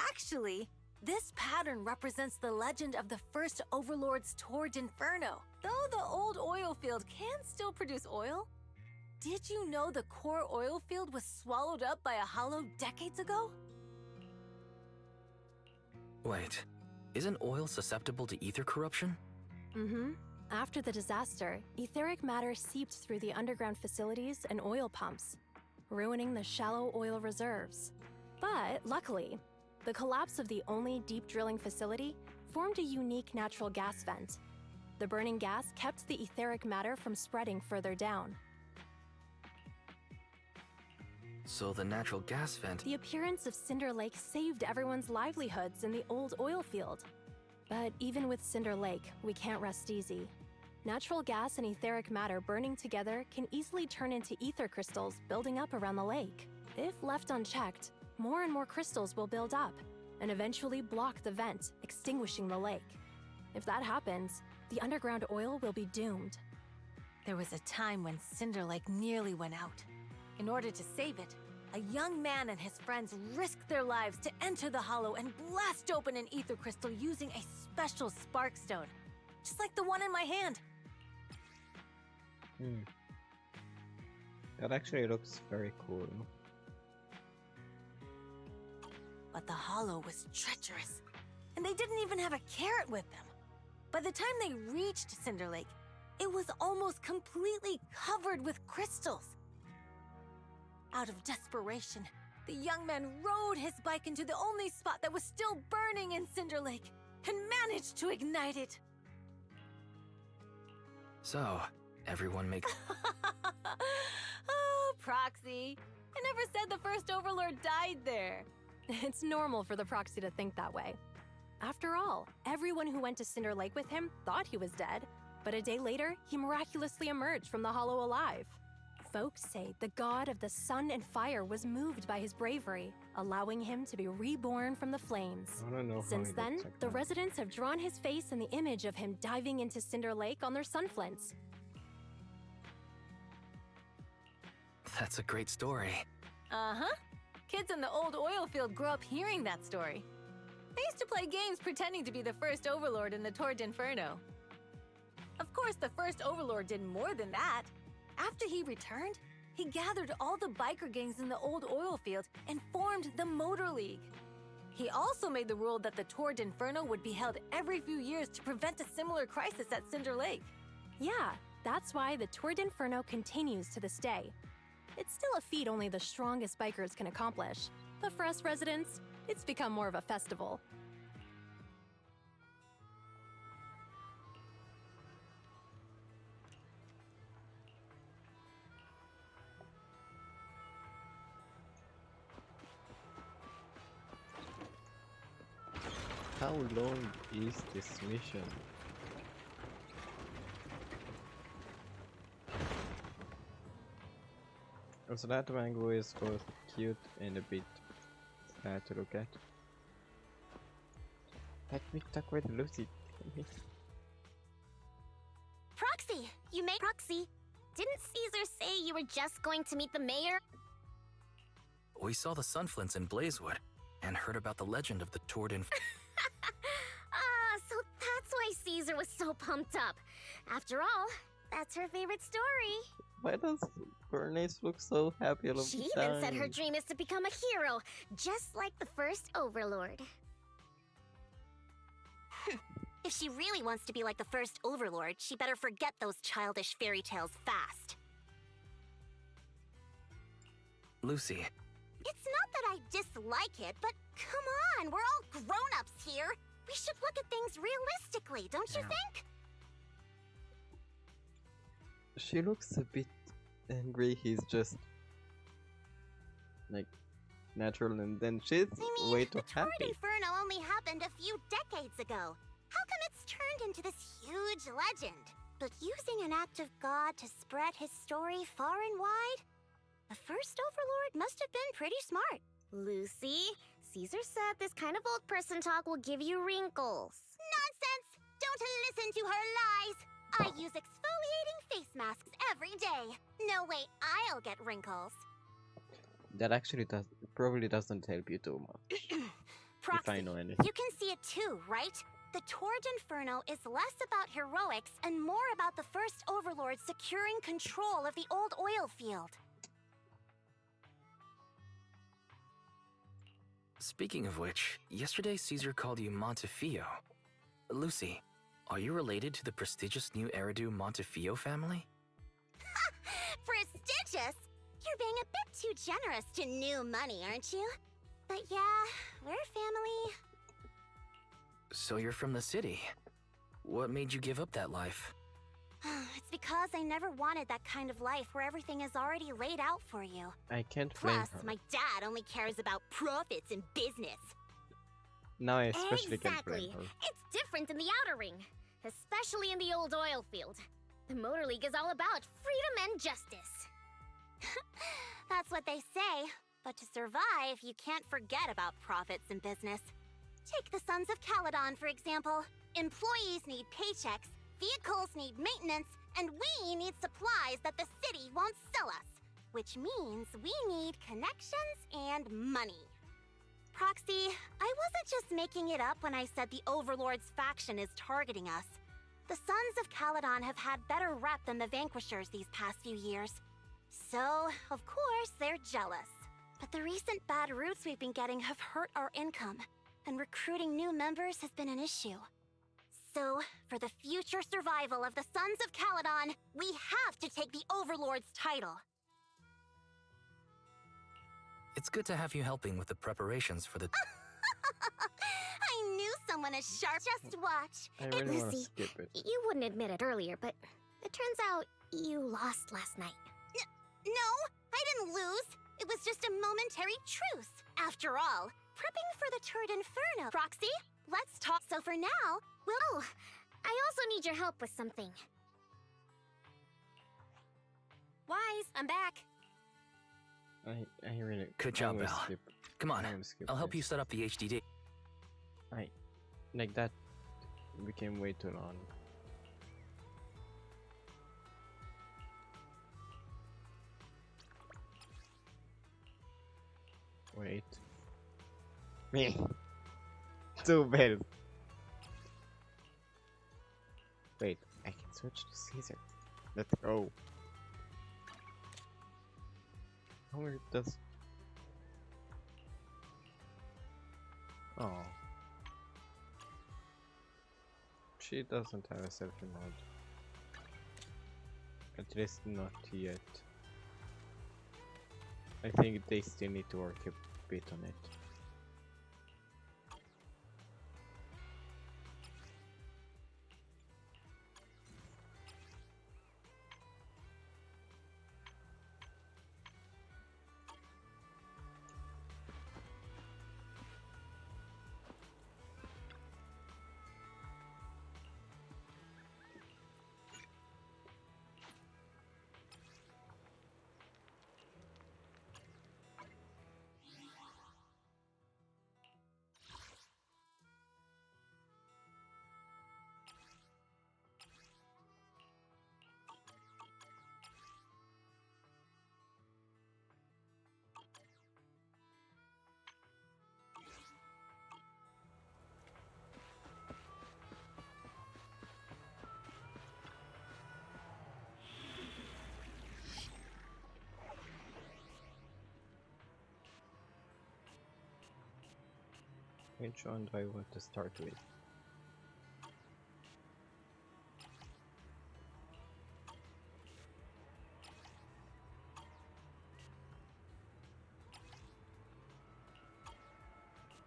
S6: Actually, this pattern represents the legend of the first overlord's Tour d'Inferno. Though the old oil field can still produce oil, did you know the core oil field was swallowed up by a hollow decades ago?
S4: Wait, isn't oil susceptible to ether corruption?
S13: Mm-hmm. After the disaster, etheric matter seeped through the underground facilities and oil pumps, ruining the shallow oil reserves. But luckily, the collapse of the only deep drilling facility formed a unique natural gas vent. The burning gas kept the etheric matter from spreading further down.
S4: So the natural gas vent...
S13: The appearance of Cinder Lake saved everyone's livelihoods in the old oil field. But even with Cinder Lake, we can't rest easy. Natural gas and etheric matter burning together can easily turn into ether crystals building up around the lake. If left unchecked, more and more crystals will build up and eventually block the vent, extinguishing the lake. If that happens, the underground oil will be doomed.
S6: There was a time when Cinder Lake nearly went out. In order to save it, a young man and his friends risked their lives to enter the hollow and blast open an ether crystal using a special spark stone, just like the one in my hand.
S1: Hmm. That actually looks very cool.
S6: But the Hollow was treacherous, and they didn't even have a carrot with them. By the time they reached Cinder Lake, it was almost completely covered with crystals. Out of desperation, the young man rode his bike into the only spot that was still burning in Cinder Lake and managed to ignite it.
S4: So, everyone makes.
S6: Oh, Proxy. I never said the first Overlord died there.
S13: It's normal for the Proxy to think that way. After all, everyone who went to Cinder Lake with him thought he was dead, but a day later, he miraculously emerged from the Hollow alive. Folks say the god of the sun and fire was moved by his bravery, allowing him to be reborn from the flames.
S1: I don't know how
S13: Since
S1: he
S13: then,
S1: looks like
S13: the
S1: that.
S13: residents have drawn his face and the image of him diving into Cinder Lake on their sunflints.
S4: That's a great story.
S6: Uh-huh. Kids in the old oil field grew up hearing that story. They used to play games pretending to be the first Overlord in the Tour d'Inferno. Of course, the first Overlord did more than that. After he returned, he gathered all the biker gangs in the old oil field and formed the Motor League. He also made the rule that the Tour d'Inferno would be held every few years to prevent a similar crisis at Cinder Lake.
S13: Yeah, that's why the Tour d'Inferno continues to this day. It's still a feat only the strongest bikers can accomplish, but for us residents, it's become more of a festival.
S1: How long is this mission? Also, that mango is both cute and a bit sad to look at. Let me talk with Lucy.
S3: Proxy! You made Proxy! Didn't Caesar say you were just going to meet the mayor?
S4: We saw the sunflints in Blazewood and heard about the legend of the Tour d'Inferno.
S3: So that's why Caesar was so pumped up. After all, that's her favorite story.
S1: Why does Bernice look so happy all of
S3: She
S1: the
S3: even
S1: time?
S3: said her dream is to become a hero, just like the first Overlord. If she really wants to be like the first Overlord, she better forget those childish fairy tales fast.
S4: Lucy,
S3: It's not that I dislike it, but come on, we're all grown-ups here. We should look at things realistically, don't you think?
S1: She looks a bit angry. He's just like natural, and then she's way too
S3: the Tour
S1: happy.
S3: d'Inferno only happened a few decades ago. How come it's turned into this huge legend? But using an act of God to spread his story far and wide? The first Overlord must have been pretty smart. Lucy, Caesar said this kind of old person talk will give you wrinkles. Nonsense! Don't listen to her lies! I use exfoliating face masks every day. No way I'll get wrinkles.
S1: That actually probably doesn't help you too much. If I
S3: Proxy,
S1: know anything.
S3: you can see it too, right? The Tour d'Inferno is less about heroics and more about the first Overlord securing control of the old oil field.
S4: speaking of which, yesterday Caesar called you Montefiore. Lucy, are you related to the prestigious new Eridu Montefiore family?
S3: Prestigious? You're being a bit too generous to new money, aren't you? But yeah, we're family.
S4: So you're from the city. What made you give up that life?
S3: It's because I never wanted that kind of life where everything is already laid out for you.
S1: I can't blame
S3: Plus,
S1: her.
S3: my dad only cares about profits and business.
S1: Now I especially can't blame
S3: Exactly.
S1: her.
S3: It's different in the Outer Ring, especially in the old oil field. The Motor League is all about freedom and justice. That's what they say. But to survive, you can't forget about profits and business. Take the Sons of Caledon, for example. Employees need paychecks, vehicles need maintenance, and we need supplies that the city won't sell us. Which means we need connections and money. Proxy, I wasn't just making it up when I said the Overlord's faction is targeting us. The Sons of Caledon have had better rep than the Vanquishers these past few years. So, of course, they're jealous. But the recent bad routes we've been getting have hurt our income, and recruiting new members has been an issue. So, for the future survival of the Sons of Caledon, we have to take the Overlord's title.
S4: It's good to have you helping with the preparations for the...
S3: I knew someone as sharp. Just watch.
S1: I really want to
S7: Lucy,
S1: skip it.
S7: You wouldn't admit it earlier, but it turns out you lost last night.
S3: No, I didn't lose. It was just a momentary truce. After all, prepping for the Turret Inferno. Proxy, let's talk. So for now, we'll...
S7: Oh, I also need your help with something.
S13: Wise, I'm back.
S1: I really...
S4: Good job,
S1: I'm gonna
S4: Val.
S1: skip.
S4: Come on,
S1: I'm gonna skip
S4: I'll help you
S1: this.
S4: set up the HDD.
S1: Like that became way too long. Wait. Me. Too bad. Wait, I can switch to Caesar. Let's go. How weird does... Oh. She doesn't have a selfie mode. At least not yet. I think they still need to work a bit on it. Which one do I want to start with?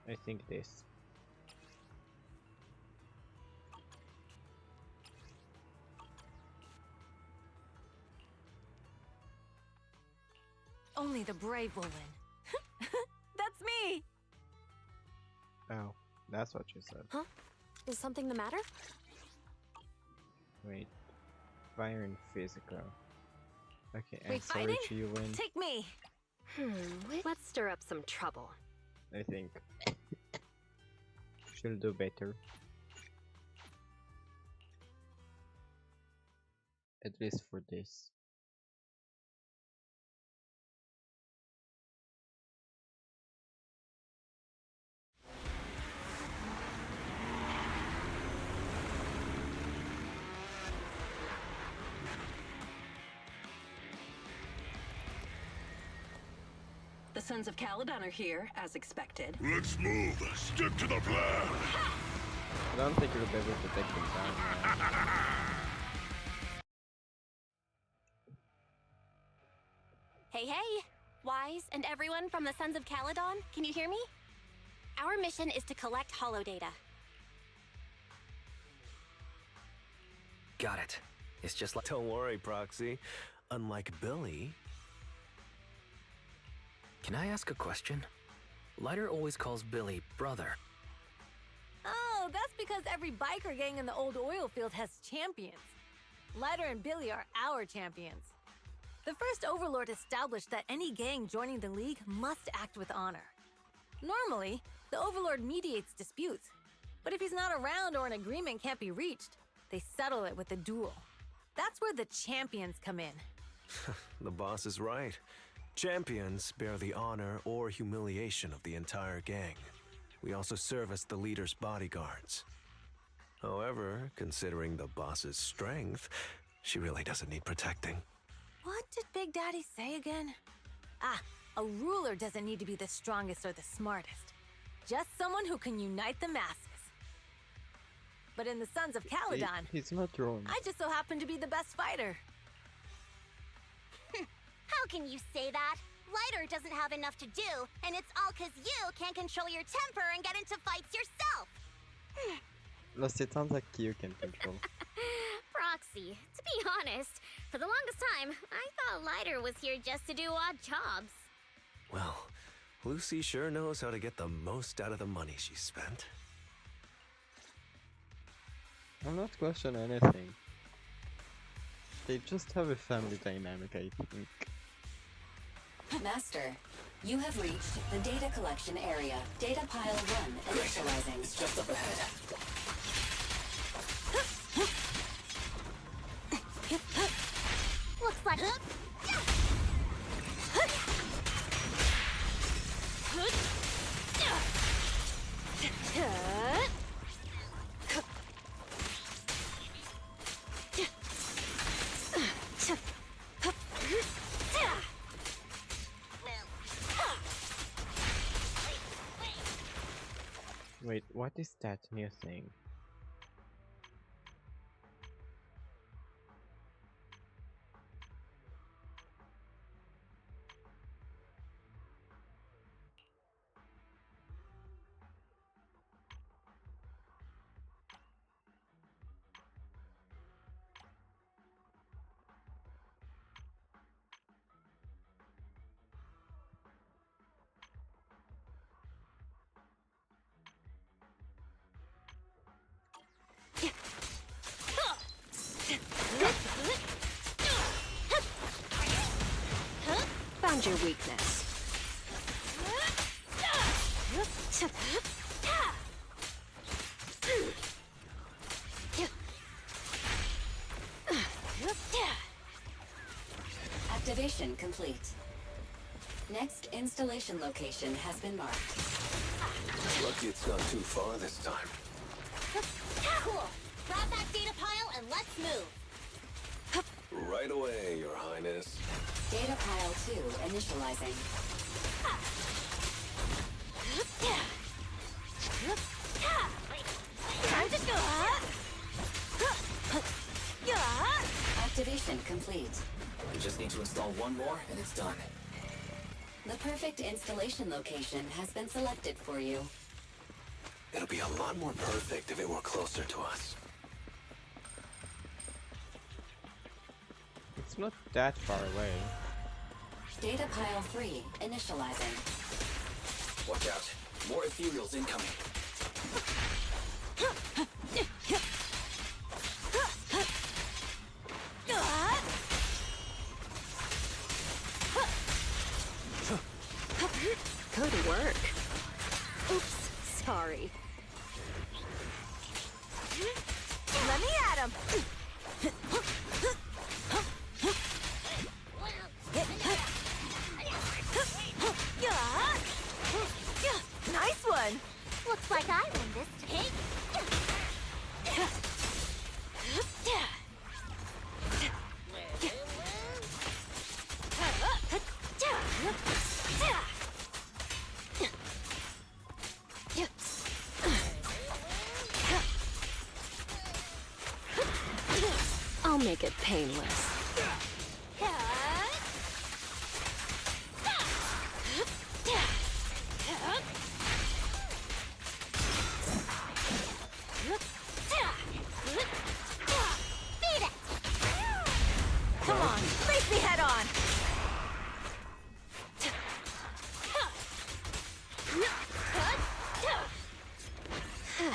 S1: I think this.
S6: Only the brave will win. That's me!
S1: Oh, that's what you said.
S13: Huh? Is something the matter?
S1: Wait. Fire and physical. Okay,
S6: We
S1: I'm sorry
S6: fighting?
S1: to you win.
S6: Take me!
S13: Let's stir up some trouble.
S1: I think. She'll do better. At least for this.
S8: The Sons of Caledon are here, as expected.
S5: Let's move. Stick to the plan.
S1: I don't think you'll be able to take them down now.
S13: Hey, hey! Wise and everyone from the Sons of Caledon, can you hear me? Our mission is to collect holodata.
S4: Got it. It's just like...
S11: Don't worry, Proxy. Unlike Billy...
S4: Can I ask a question? Lighter always calls Billy brother.
S6: Oh, that's because every biker gang in the old oil field has champions. Lighter and Billy are our champions. The first Overlord established that any gang joining the League must act with honor. Normally, the Overlord mediates disputes, but if he's not around or an agreement can't be reached, they settle it with a duel. That's where the champions come in.
S11: The boss is right. Champions bear the honor or humiliation of the entire gang. We also serve as the leader's bodyguards. However, considering the boss's strength, she really doesn't need protecting.
S6: What did Big Daddy say again? Ah, a ruler doesn't need to be the strongest or the smartest. Just someone who can unite the masses. But in the Sons of Caledon,
S1: He's not wrong.
S6: I just so happen to be the best fighter.
S3: How can you say that? Lighter doesn't have enough to do, and it's all 'cause you can't control your temper and get into fights yourself.
S1: Plus, it sounds like you can control.
S7: Proxy, to be honest, for the longest time, I thought Lighter was here just to do odd jobs.
S11: Well, Lucy sure knows how to get the most out of the money she spent.
S1: I'm not questioning anything. They just have a family dynamic, I think.
S8: Master, you have reached the data collection area. Data pile 1 initializing.
S10: It's just up ahead.
S3: Looks like...
S1: Wait, what is that new thing?
S13: Found your weakness.
S8: Activation complete. Next installation location has been marked.
S11: Lucky it's not too far this time.
S3: Cool. Grab that data pile and let's move.
S11: Right away, Your Highness.
S8: Data pile 2 initializing.
S6: Time to go!
S8: Activation complete.
S10: We just need to install one more, and it's done.
S8: The perfect installation location has been selected for you.
S11: It'll be a lot more perfect if it were closer to us.
S1: It's not that far away.
S8: Data pile 3 initializing.
S10: Watch out. More ethereals incoming.
S13: Good work. Oops, sorry.
S6: Let me at him! Nice one!
S3: Looks like I win this take.
S13: I'll make it painless.
S6: Come on, face me head on!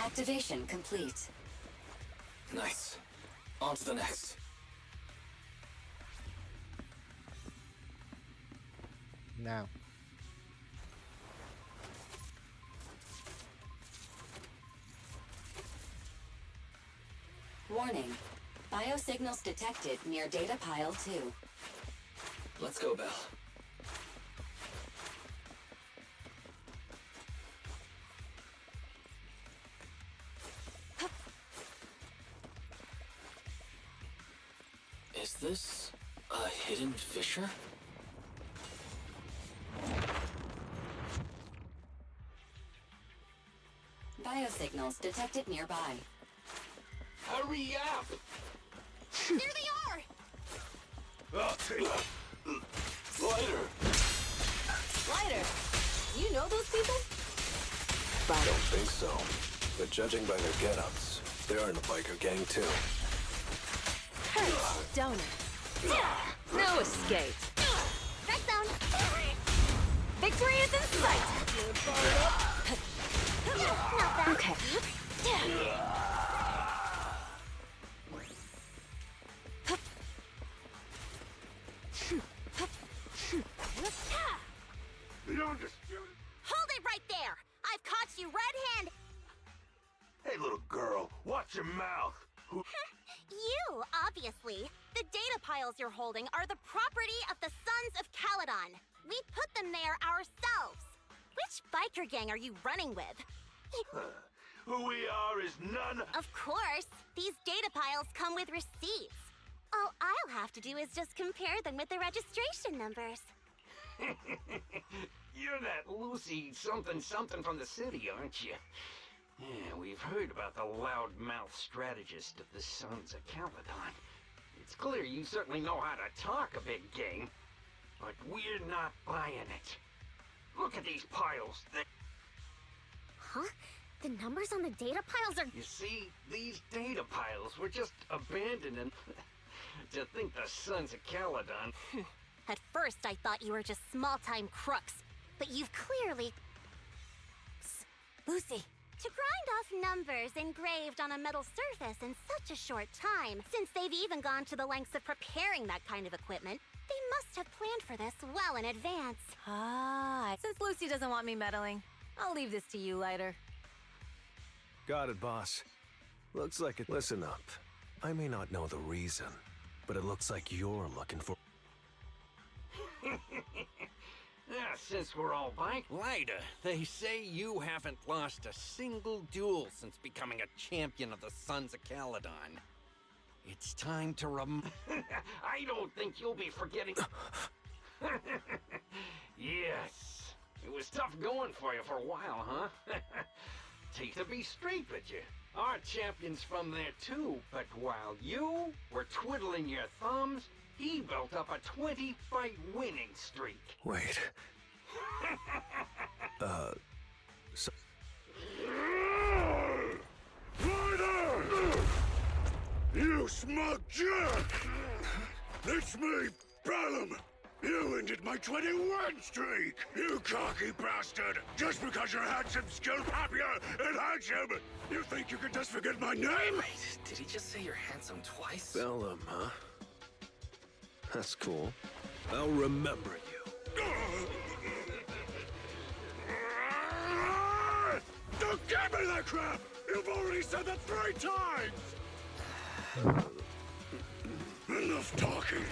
S8: Activation complete.
S10: Nice. On to the next.
S1: Now.
S8: Warning. Biosignals detected near data pile 2.
S10: Let's go, Belle. Is this a hidden fissure?
S8: Biosignals detected nearby.
S5: Hurry up!
S6: There they are!
S5: Lighter!
S6: Lighter, do you know those people?
S11: I don't think so. But judging by their get-ups, they're in the biker gang too.
S13: Hurts, don't it?
S6: No escape.
S3: Red zone.
S6: Victory is in sight!
S3: Not bad.
S6: Okay.
S5: The undisputed...
S3: Hold it right there! I've caught you red-handed.
S5: Hey, little girl, watch your mouth.
S3: You, obviously. The data piles you're holding are the property of the Sons of Caledon. We put them there ourselves. Which biker gang are you running with?
S5: Who we are is none...
S3: Of course. These data piles come with receipts. All I'll have to do is just compare them with the registration numbers.
S5: You're that Lucy something from the city, aren't you? Yeah, we've heard about the loudmouth strategist of the Sons of Caledon. It's clear you certainly know how to talk a big game, but we're not buying it. Look at these piles.
S3: Huh? The numbers on the data piles are...
S5: You see, these data piles were just abandoned and... to think the Sons of Caledon...
S3: At first, I thought you were just small-time crooks, but you've clearly... Psst. Lucy. To grind off numbers engraved on a metal surface in such a short time, since they've even gone to the lengths of preparing that kind of equipment, they must have planned for this well in advance.
S6: Ah, since Lucy doesn't want me meddling, I'll leave this to you, Lighter.
S11: Got it, boss. Looks like it. Listen up. I may not know the reason, but it looks like you're looking for...
S5: Since we're all bike Lida, they say you haven't lost a single duel since becoming a champion of the Sons of Caledon. It's time to I don't think you'll be forgetting... Yes, it was tough going for you for a while, huh? To be straight with you, our champion's from there too, but while you were twiddling your thumbs, he built up a 20-fight winning streak.
S11: Wait. So...
S5: Ryder! You smug jerk! It's me, Bellum! You ended my 21 streak! You cocky bastard! Just because you're handsome, skilled, happier, and handsome! You think you can just forget my name?
S4: Wait, did he just say you're handsome twice?
S11: Bellum, huh? That's cool. I'll remember you.
S5: Don't give me that crap! You've already said that 3 times! Enough talking.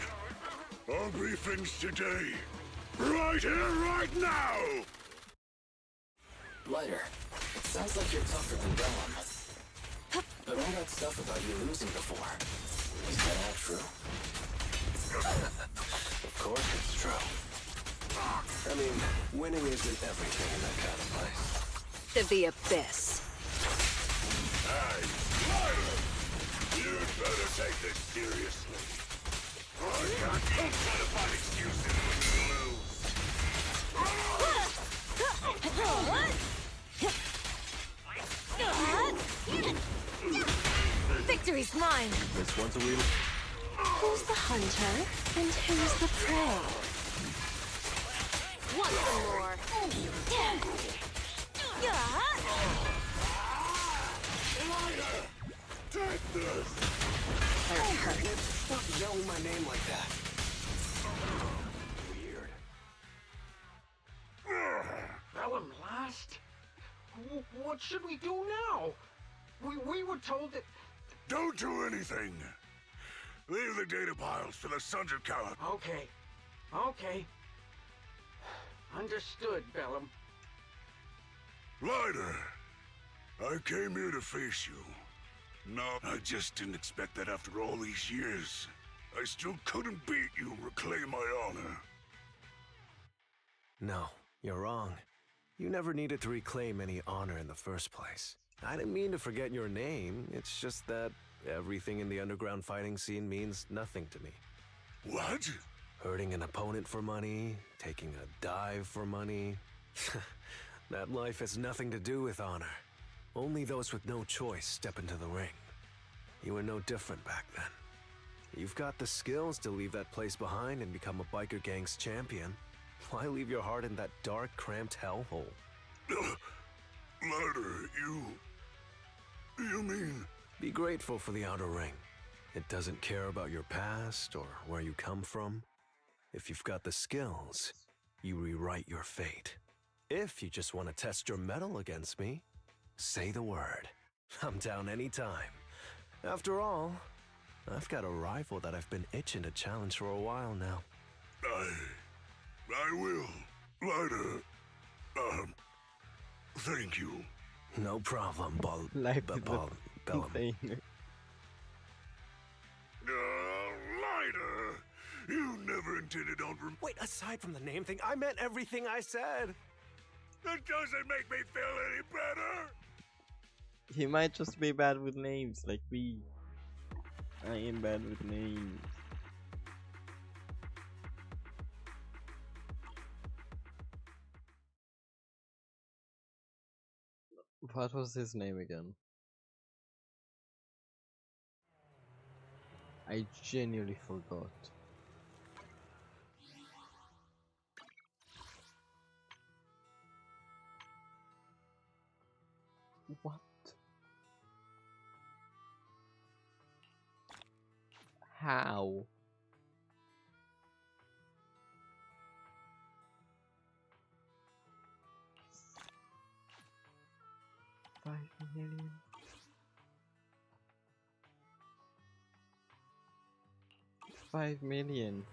S5: I'll brief things today. Right here, right now!
S10: Lighter, it sounds like you're tougher than Bellum. But all that stuff about you losing before, is that all true?
S11: Of course it's true. I mean, winning isn't everything in that kind of place.
S6: To the abyss.
S5: Hey, Ryder! You'd better take this seriously. I got no kind of fun excuses when you lose.
S6: Victory's mine!
S11: This one's a real...
S13: Who's the hunter and who's the prey?
S6: Want some more?
S5: Take this!
S11: Stop yelling my name like that. Weird.
S5: Bellum lost? What should we do now? We were told that... Don't do anything. Leave the data piles to the Sons of Caledon. Okay. Understood, Bellum. Lighter, I came here to face you. No, I just didn't expect that after all these years.
S14: I still couldn't beat you and reclaim my honor.
S11: No, you're wrong. You never needed to reclaim any honor in the first place. I didn't mean to forget your name, it's just that everything in the underground fighting scene means nothing to me.
S14: What?
S11: Hurting an opponent for money, taking a dive for money. That life has nothing to do with honor. Only those with no choice step into the ring. You were no different back then. You've got the skills to leave that place behind and become a biker gang's champion. Why leave your heart in that dark, cramped hellhole?
S14: Lighter, you mean?
S11: Be grateful for the outer ring. It doesn't care about your past or where you come from. If you've got the skills, you rewrite your fate. If you just want to test your mettle against me, say the word. I'm down anytime. After all, I've got a rival that I've been itching to challenge for a while now.
S14: I will. Lighter. Thank you.
S11: No problem, Bellum.
S14: Lighter. You never intended on...
S11: Wait, aside from the name thing, I meant everything I said.
S14: That doesn't make me feel any better.
S1: He might just be bad with names, like me. I am bad with names. What was his name again? I genuinely forgot. What? How? $5 million? $5 million.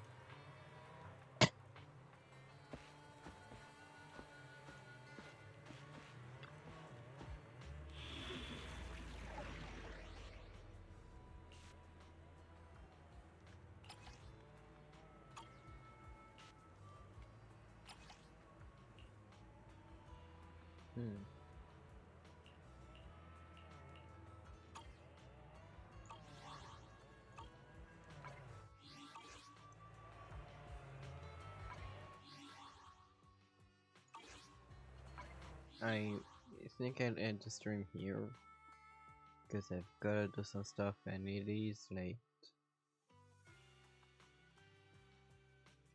S1: I think I'll end the stream here because I've gotta do some stuff and it is late.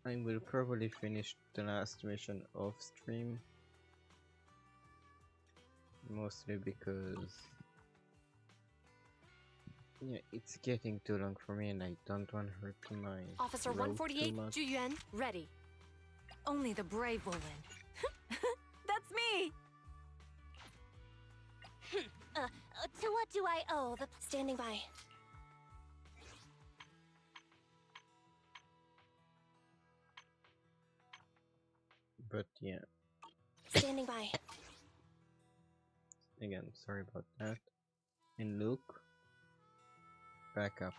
S1: I will probably finish the last mission off stream, mostly because yeah, it's getting too long for me and I don't want to hurt my
S13: Officer
S1: road
S13: 148,
S1: too much.
S13: Zhu Yuan, ready.
S6: Only the brave will win. That's me!
S3: To what do I owe the...
S13: Standing by.
S1: But yeah,
S13: Standing by.
S1: again, sorry about that. And Luke, back up.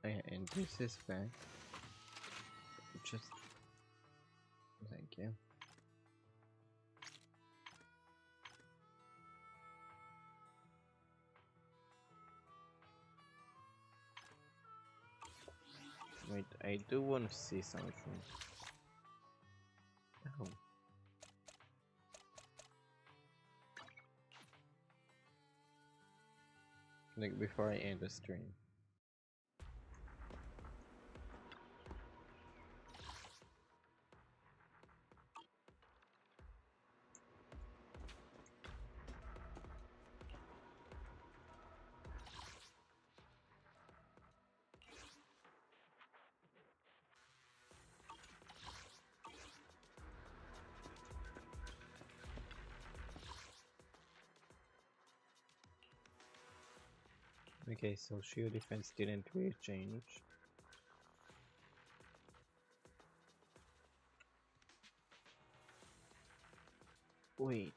S1: And this is back. Just thank you. Wait, I do want to see something. Oh. Like before I end the stream. Okay, so shield defense didn't really change. Wait.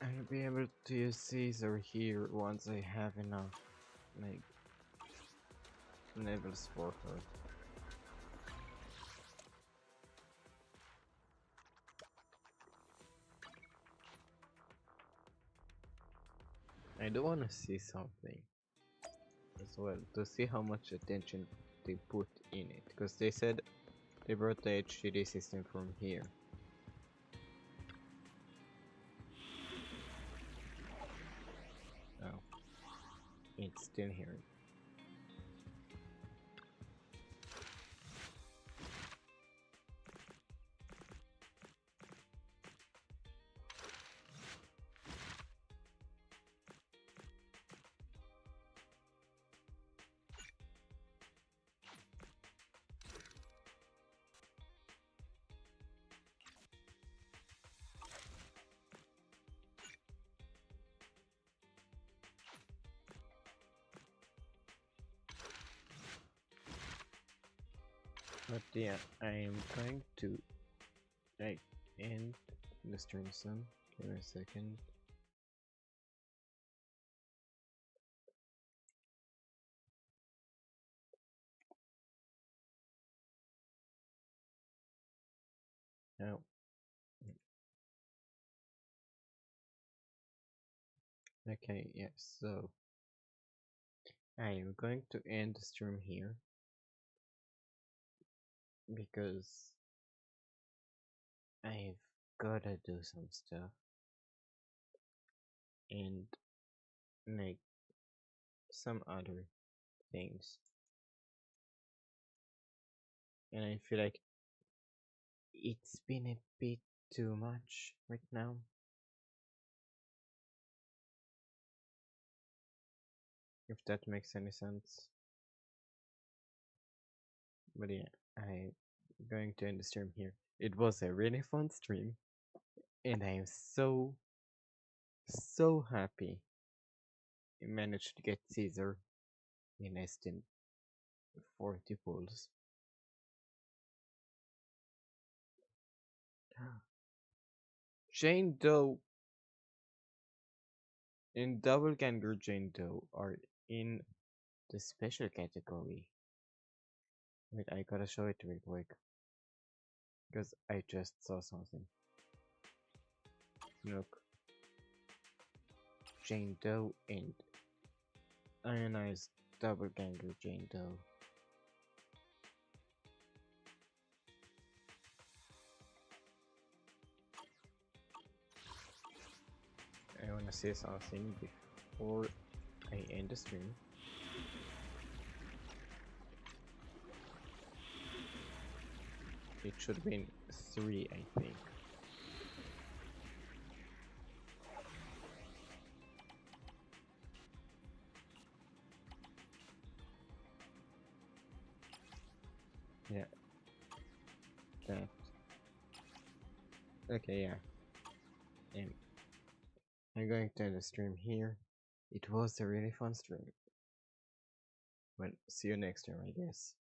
S1: I'll be able to use Caesar here once I have enough like levels for her. I do want to see something as well to see how much attention they put in it, because they said they brought the HDD system from here. Oh, it's still here. But yeah, I'm going to like end the stream soon. Give me a second. Now, okay, yeah, so I am going to end the stream here because I've gotta do some stuff and like some other things, and I feel like it's been a bit too much right now. If that makes any sense. But yeah, I'm going to end the stream here. It was a really fun stream, and I am so happy I managed to get Caesar in less than 40 pulls. Jane Doe and Double Ganger Jane Doe are in the special category. Wait, I gotta show it real quick because I just saw something. Look, Jane Doe and Ionized Double Ganger Jane Doe. I wanna say something before I end the stream. It should have been 3, I think. Yeah. That. Okay, yeah. And I'm going to end the stream here. It was a really fun stream. Well, see you next time, I guess.